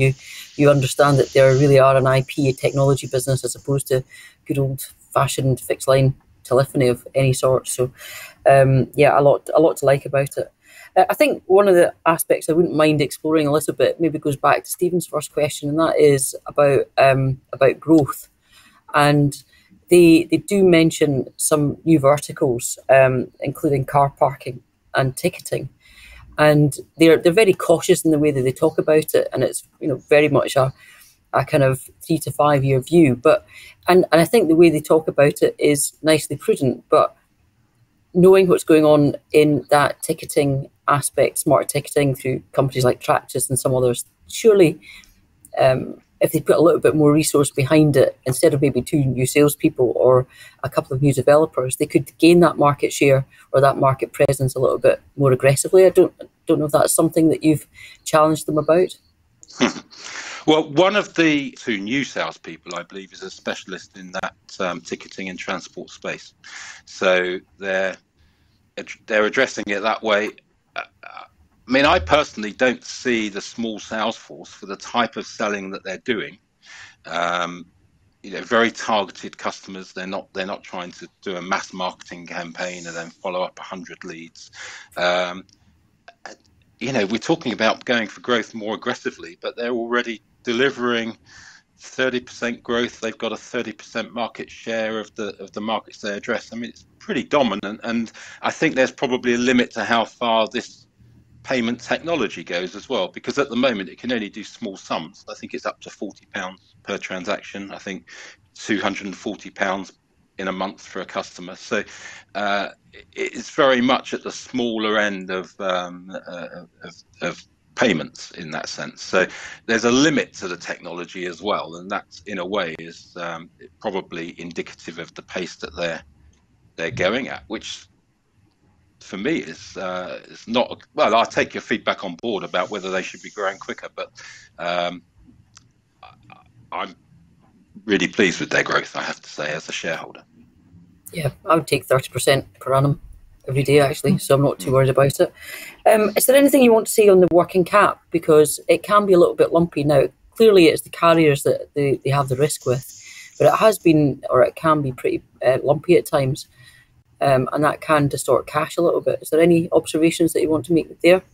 you understand that they really are an IP, a technology business, as opposed to good old-fashioned fixed-line telephony of any sort. So, a lot to like about it. I think one of the aspects I wouldn't mind exploring a little bit maybe goes back to Stephen's first question, and that is about growth. And they do mention some new verticals, including car parking and ticketing, and they're very cautious in the way that they talk about it, and it's very much a kind of 3 to 5 year view. But and I think the way they talk about it is nicely prudent. But knowing what's going on in that ticketing aspect, smart ticketing through companies like Tractus and some others, surely if they put a little bit more resource behind it, instead of maybe 2 new salespeople or a couple of new developers, they could gain that market share or that market presence a little bit more aggressively. I don't know if that's something that you've challenged them about. Well, one of the 2 new salespeople, I believe, is a specialist in that ticketing and transport space. So they're addressing it that way. mean, I personally don't see the small sales force for the type of selling that they're doing. Very targeted customers. They're not trying to do a mass marketing campaign and then follow up 100 leads. We're talking about going for growth more aggressively, but they're already delivering 30% growth. They've got a 30% market share of the markets they address. I mean, it's pretty dominant, and I think there's probably a limit to how far this payment technology goes as well, because at the moment it can only do small sums. I think it's up to £40 per transaction. I think £240 in a month for a customer. So it's very much at the smaller end of payments in that sense. So there's a limit to the technology as well, and that in a way is probably indicative of the pace that they're going at, which for me is not well. I'll take your feedback on board about whether they should be growing quicker, but I'm really pleased with their growth, I have to say, as a shareholder. Yeah, I would take 30% per annum every day, actually, so I'm not too worried about it. Is there anything you want to say on the working cap? Because it can be a little bit lumpy now. Clearly, it's the carriers that they have the risk with, but it has been, or it can be pretty lumpy at times, and that can distort cash a little bit. Is there any observations that you want to make there?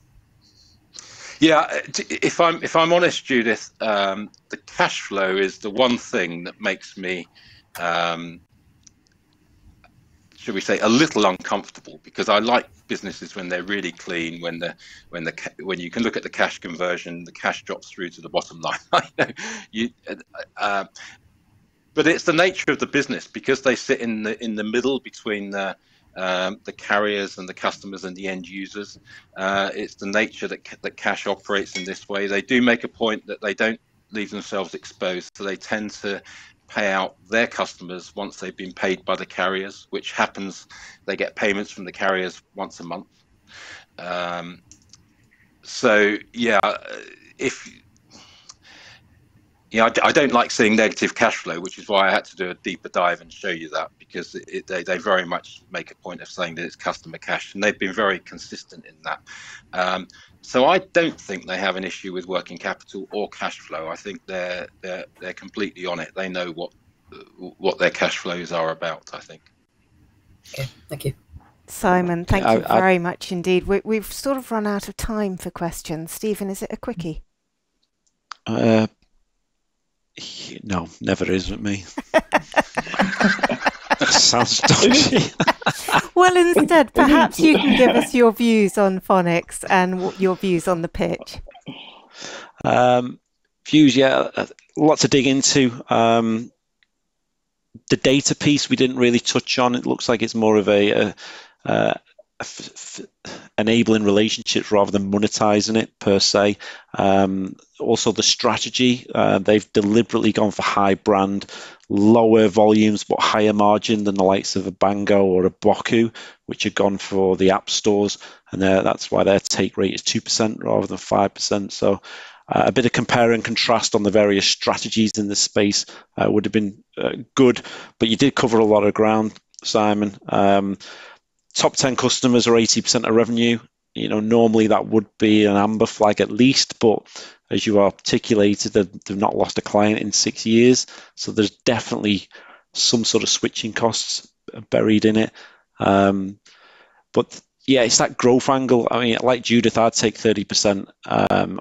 Yeah, if I'm honest, Judith, the cash flow is the one thing that makes me, should we say, a little uncomfortable, because I like businesses when they're really clean, when you can look at the cash conversion, the cash drops through to the bottom line. But it's the nature of the business, because they sit in the middle between the carriers and the customers and the end users. It's the nature that cash operates in this way. They do make a point that they don't leave themselves exposed, so they tend to pay out their customers once they've been paid by the carriers, which happens. They get payments from the carriers once a month. So yeah, I don't like seeing negative cash flow, which is why I had to do a deeper dive and show you that, because they very much make a point of saying that it's customer cash, and they've been very consistent in that. So I don't think they have an issue with working capital or cash flow. I think they're completely on it. They know what their cash flows are about, I think. Okay, thank you. Simon, thank you very much indeed. We've sort of run out of time for questions. Stephen, is it a quickie? No, never is with me. Sounds dodgy. Well, instead, perhaps you can give us your views on Fonix and your views on the pitch. Views, yeah, lots to dig into. The data piece we didn't really touch on. It looks like it's more of a enabling relationships rather than monetizing it per se. Also the strategy, they've deliberately gone for high brand, lower volumes but higher margin than the likes of a Bango or a Boku, which have gone for the app stores, and that's why their take rate is 2% rather than 5%. So a bit of compare and contrast on the various strategies in this space would have been good, but you did cover a lot of ground, Simon. Top 10 customers are 80% of revenue. Normally that would be an amber flag at least, but as you articulated, they've not lost a client in 6 years. So there's definitely some sort of switching costs buried in it. But yeah, it's that growth angle. I mean, like Judith, I'd take 30%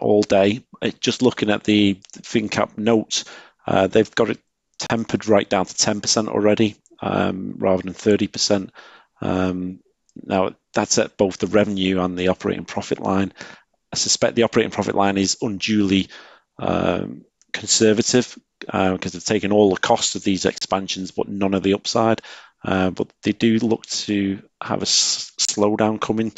all day. Just looking at the FinCap notes, they've got it tempered right down to 10% already, rather than 30%. Now, that's at both the revenue and the operating profit line. I suspect the operating profit line is unduly conservative because they've taken all the costs of these expansions, but none of the upside. But they do look to have a slowdown coming.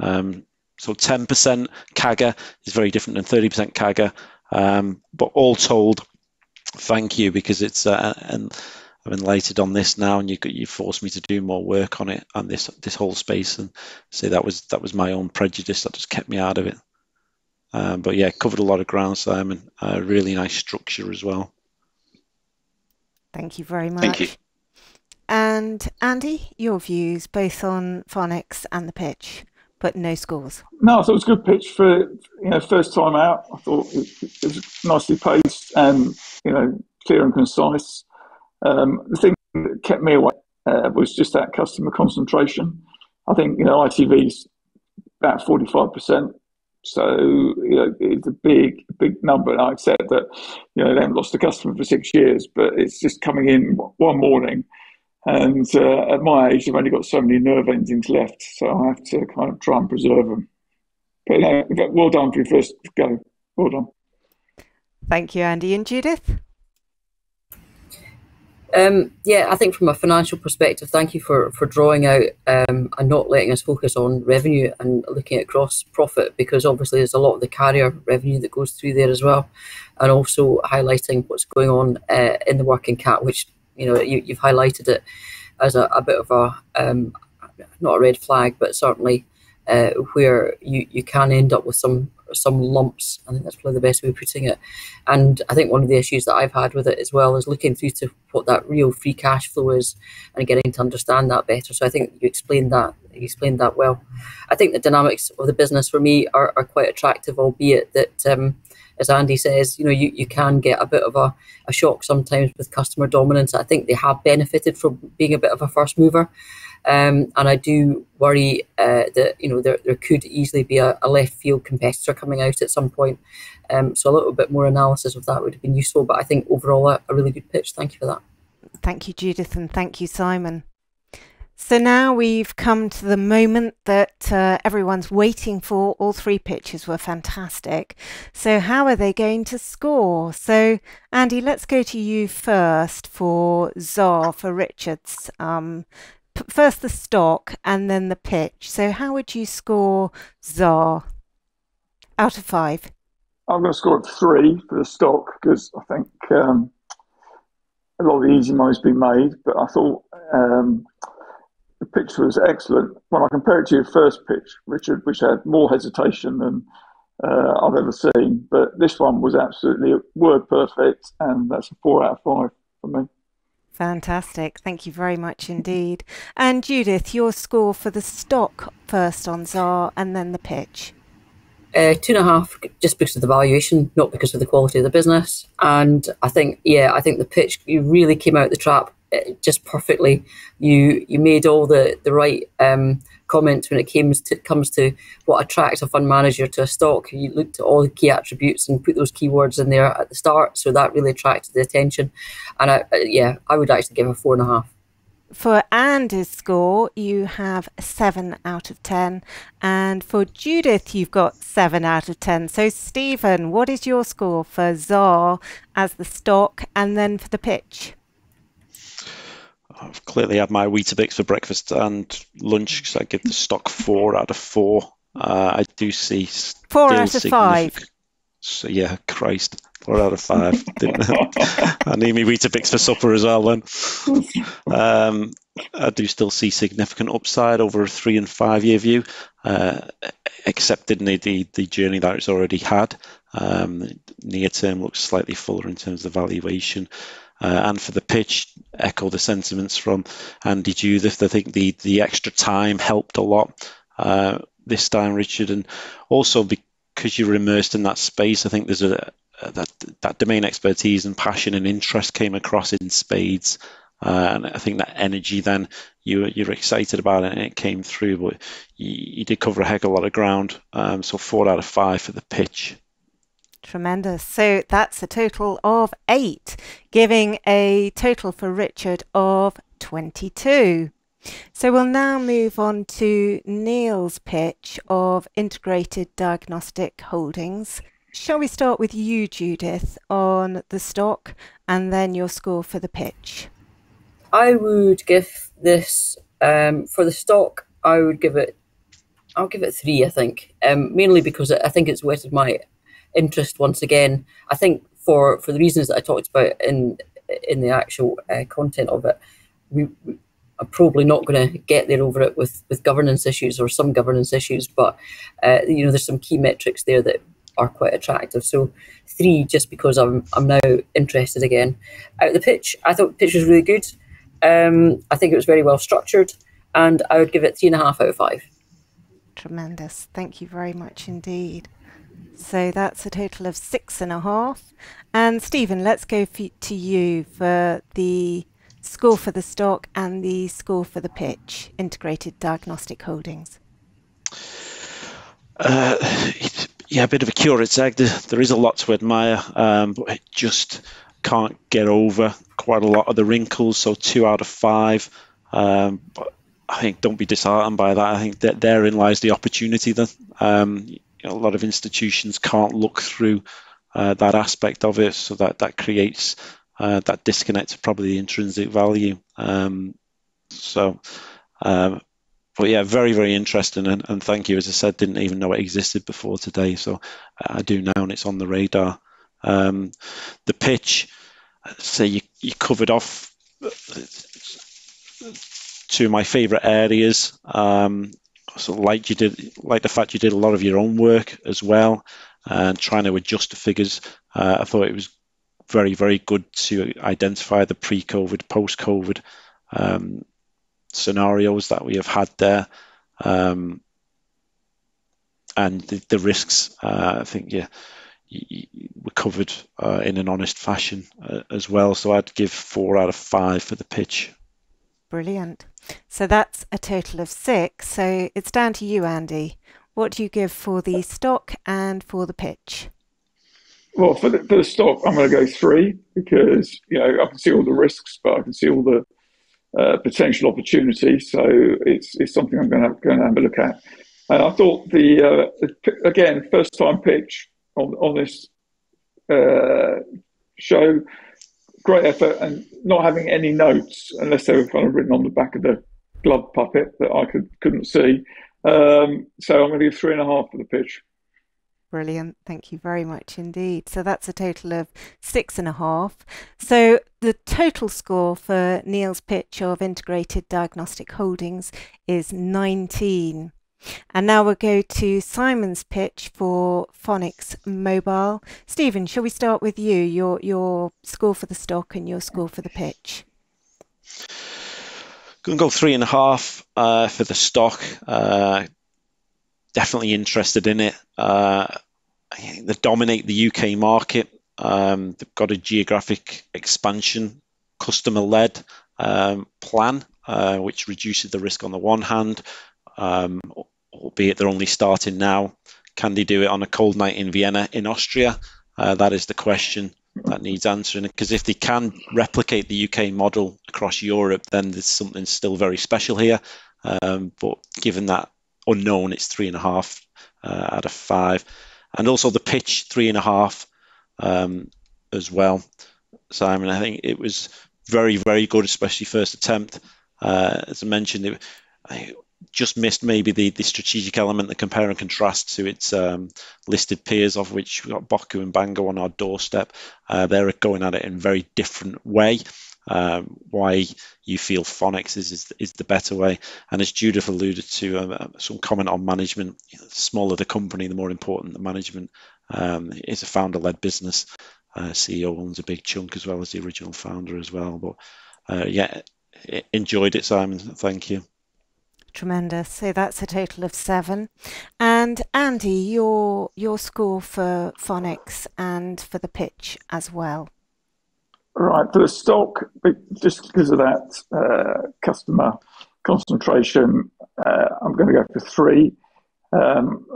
So 10% CAGR is very different than 30% CAGR. But all told, thank you, because it's and I've enlightened on this now, and you forced me to do more work on it, on this whole space, and say that was my own prejudice that just kept me out of it. But yeah, covered a lot of ground, Simon. Really nice structure as well. Thank you very much. Thank you. And Andy, your views both on Fonix and the pitch. but no scores. No, I thought it was a good pitch for first time out. I thought it was nicely paced and clear and concise. The thing that kept me away was just that customer concentration. I think ITV's about 45%, so it's a big number. And I accept that they haven't lost a customer for 6 years, but it's just coming in one morning. And at my age, I've only got so many nerve endings left, so I have to kind of try and preserve them. But well done for your first go. Well done. Thank you, Andy. And Judith? I think from a financial perspective, thank you for drawing out and not letting us focus on revenue and looking at gross profit, because obviously there's a lot of the carrier revenue that goes through there as well, and also highlighting what's going on in the working cap, which you've highlighted it as a bit of a not a red flag, but certainly where you can end up with some lumps. I think that's probably the best way of putting it. And I think one of the issues that I've had with it as well is looking through to what that real free cash flow is and getting to understand that better. So I think you explained that well. I think the dynamics of the business for me are quite attractive, albeit that as Andy says, you can get a bit of a shock sometimes with customer dominance. I think they have benefited from being a bit of a first mover. And I do worry that there could easily be a left field competitor coming out at some point. So a little bit more analysis of that would have been useful. But I think overall a really good pitch. Thank you for that. Thank you, Judith, and thank you, Simon. So now we've come to the moment that everyone's waiting for. All three pitches were fantastic. So how are they going to score? So Andy, let's go to you first for Xaar, for Richard's. First the stock and then the pitch. So how would you score Xaar out of 5? I'm going to score 3 for the stock, because I think a lot of the easy money's been made, but I thought the pitch was excellent. When I compare it to your first pitch, Richard, which had more hesitation than I've ever seen, but this one was absolutely word perfect, and that's a 4 out of 5 for me. Fantastic. Thank you very much indeed. And Judith, your score for the stock first on Xaar and then the pitch. 2.5, just because of the valuation, not because of the quality of the business. And I think the pitch, you really came out the trap just perfectly. You made all the right comments when it comes to what attracts a fund manager to a stock. You looked at all the key attributes and put those keywords in there at the start, so that really attracted the attention. And I would actually give a 4.5. For Andy's score, you have 7 out of 10. And for Judith, you've got 7 out of 10. So Stephen, what is your score for Xaar as the stock and then for the pitch? I've clearly had my Weetabix for breakfast and lunch, so I give the stock 4 out of 4. I do see 4 out of 5. So yeah, Christ, 4 out of 5. I need me Weetabix for supper as well then. I do still see significant upside over a 3 and 5 year view, accepting the journey that it's already had. Near term looks slightly fuller in terms of valuation. And for the pitch, echo the sentiments from Andy, Judith. I think the extra time helped a lot this time, Richard, and also because you're immersed in that space, I think there's that domain expertise and passion and interest came across in spades, and I think that energy then you're excited about it and it came through. But you did cover a heck of a lot of ground, so 4 out of 5 for the pitch. Tremendous. So that's a total of 8, giving a total for Richard of 22. So we'll now move on to Neil's pitch of Integrated Diagnostic Holdings. Shall we start with you, Judith, on the stock and then your score for the pitch? I would give this, for the stock, I'll give it 3, I think, mainly because I think it's whetted my interest once again. I think for the reasons that I talked about in the actual content of it, I'm probably not going to get there over it with governance issues or some governance issues, but there's some key metrics there that are quite attractive. So 3, just because I'm now interested again. Out of the pitch, I thought the pitch was really good. I think it was very well structured, and I would give it 3.5 out of 5. Tremendous. Thank you very much indeed. So that's a total of 6.5. And Stephen, let's go to you for the score for the stock and the score for the pitch, Integrated Diagnostic Holdings. Yeah, a bit of a curate's egg. There is a lot to admire, but it just can't get over quite a lot of the wrinkles. So 2 out of 5. But I think don't be disheartened by that. I think that therein lies the opportunity. That a lot of institutions can't look through that aspect of it, so that creates that disconnect of probably the intrinsic value. But yeah, very, very interesting, and thank you. As I said, didn't even know it existed before today, so I do now, and it's on the radar. The pitch, so you covered off 2 of my favourite areas. So like the fact you did a lot of your own work as well, and trying to adjust the figures. I thought it was very, very good to identify the pre-COVID, post-COVID scenarios that we have had there, and the risks. I think you were covered in an honest fashion as well. So I'd give 4 out of 5 for the pitch. Brilliant. So that's a total of 6. So it's down to you, Andy. What do you give for the stock and for the pitch? Well, for the stock, I'm going to go 3 because I can see all the risks, but I can see all the potential opportunities. So it's something I'm going to have a look at. And I thought again, first time pitch on this show. Great effort, and not having any notes unless they were kind of written on the back of the glove puppet that I couldn't see. So I'm going to give 3.5 for the pitch. Brilliant. Thank you very much indeed. So that's a total of 6.5. So the total score for Neil's pitch of Integrated Diagnostic Holdings is 19. And now we'll go to Simon's pitch for Fonix Mobile. Stephen, shall we start with you? Your score for the stock and your score for the pitch. Going to go 3.5 for the stock. Definitely interested in it. They dominate the UK market. They've got a geographic expansion, customer-led plan, which reduces the risk on the one hand. Albeit they're only starting now. Can they do it on a cold night in Vienna, in Austria? That is the question that needs answering. Because if they can replicate the UK model across Europe, then there's something still very special here. But given that unknown, it's 3.5 out of 5. And also the pitch, 3.5 as well. Simon, I think it was very, very good, especially first attempt. As I mentioned, I just missed maybe the strategic element, the compare and contrast to its listed peers, of which we've got Boku and Bango on our doorstep. They're going at it in a very different way. Why you feel Fonix is the better way. And as Judith alluded to, some comment on management. The smaller the company, the more important the management. It's a founder-led business. CEO owns a big chunk as well as the original founder as well. But yeah, enjoyed it, Simon. Thank you. Tremendous. So that's a total of 7. And Andy, your score for Fonix and for the pitch as well. Right, for the stock, just because of that customer concentration, I'm going to go for 3.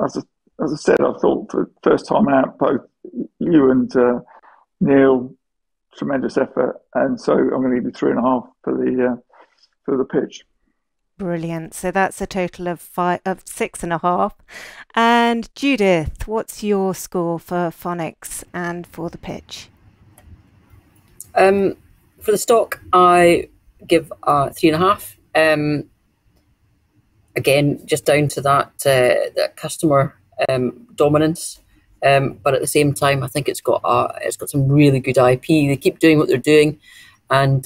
As I said, I thought for the first time out, both you and Neil, tremendous effort, and so I'm going to give you 3.5 for the pitch. Brilliant. So that's a total of 6.5. And Judith, what's your score for Fonix and for the pitch? For the stock, I give 3.5. Again, just down to that customer dominance. But at the same time, I think it's got some really good IP. They keep doing what they're doing, and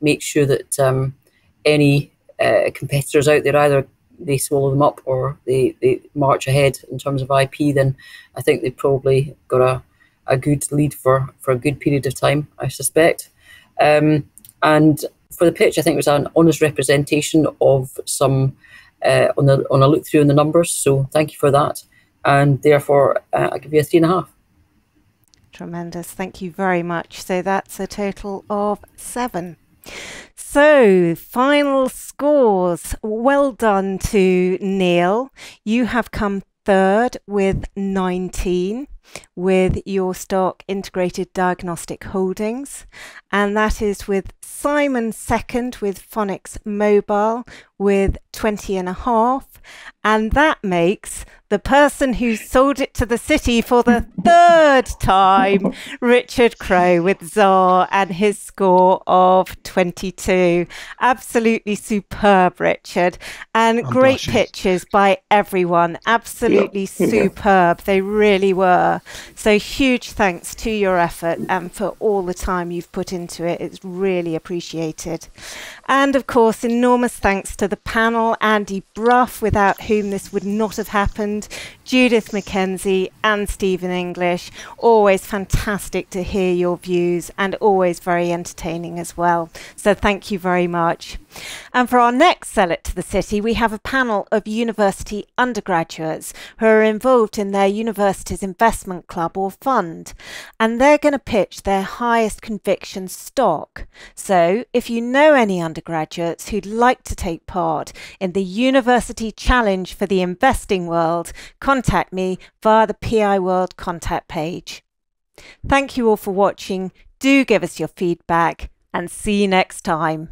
make sure that any competitors out there, either they swallow them up or they march ahead in terms of IP, then I think they've probably got a good lead for a good period of time, I suspect. And for the pitch, I think it was an honest representation of some on a look through in the numbers. So thank you for that. And therefore, I give you a 3.5. Tremendous. Thank you very much. So that's a total of 7. So, final scores. Well done to Neil. You have come third with 19 with your stock Integrated Diagnostic Holdings. And that is with Simon second with Fonix Mobile with 20.5. And that makes the person who sold it to the city for the third time, Richard Crowe with Xaar and his score of 22. Absolutely superb, Richard. And great pictures by everyone. Absolutely superb. They really were. So huge thanks to your effort and for all the time you've put into it. It's really appreciated. And of course, enormous thanks to the panel, Andy Brough, without whom this would not have happened, Judith MacKenzie and Stephen English. Always fantastic to hear your views and always very entertaining as well. So thank you very much. And for our next Sell It to the City, we have a panel of university undergraduates who are involved in their university's investment club or fund, and they're going to pitch their highest conviction stock. So if you know any undergraduates who'd like to take part in the University Challenge for the investing world, contact me via the PI World contact page. Thank you all for watching. Do give us your feedback and see you next time.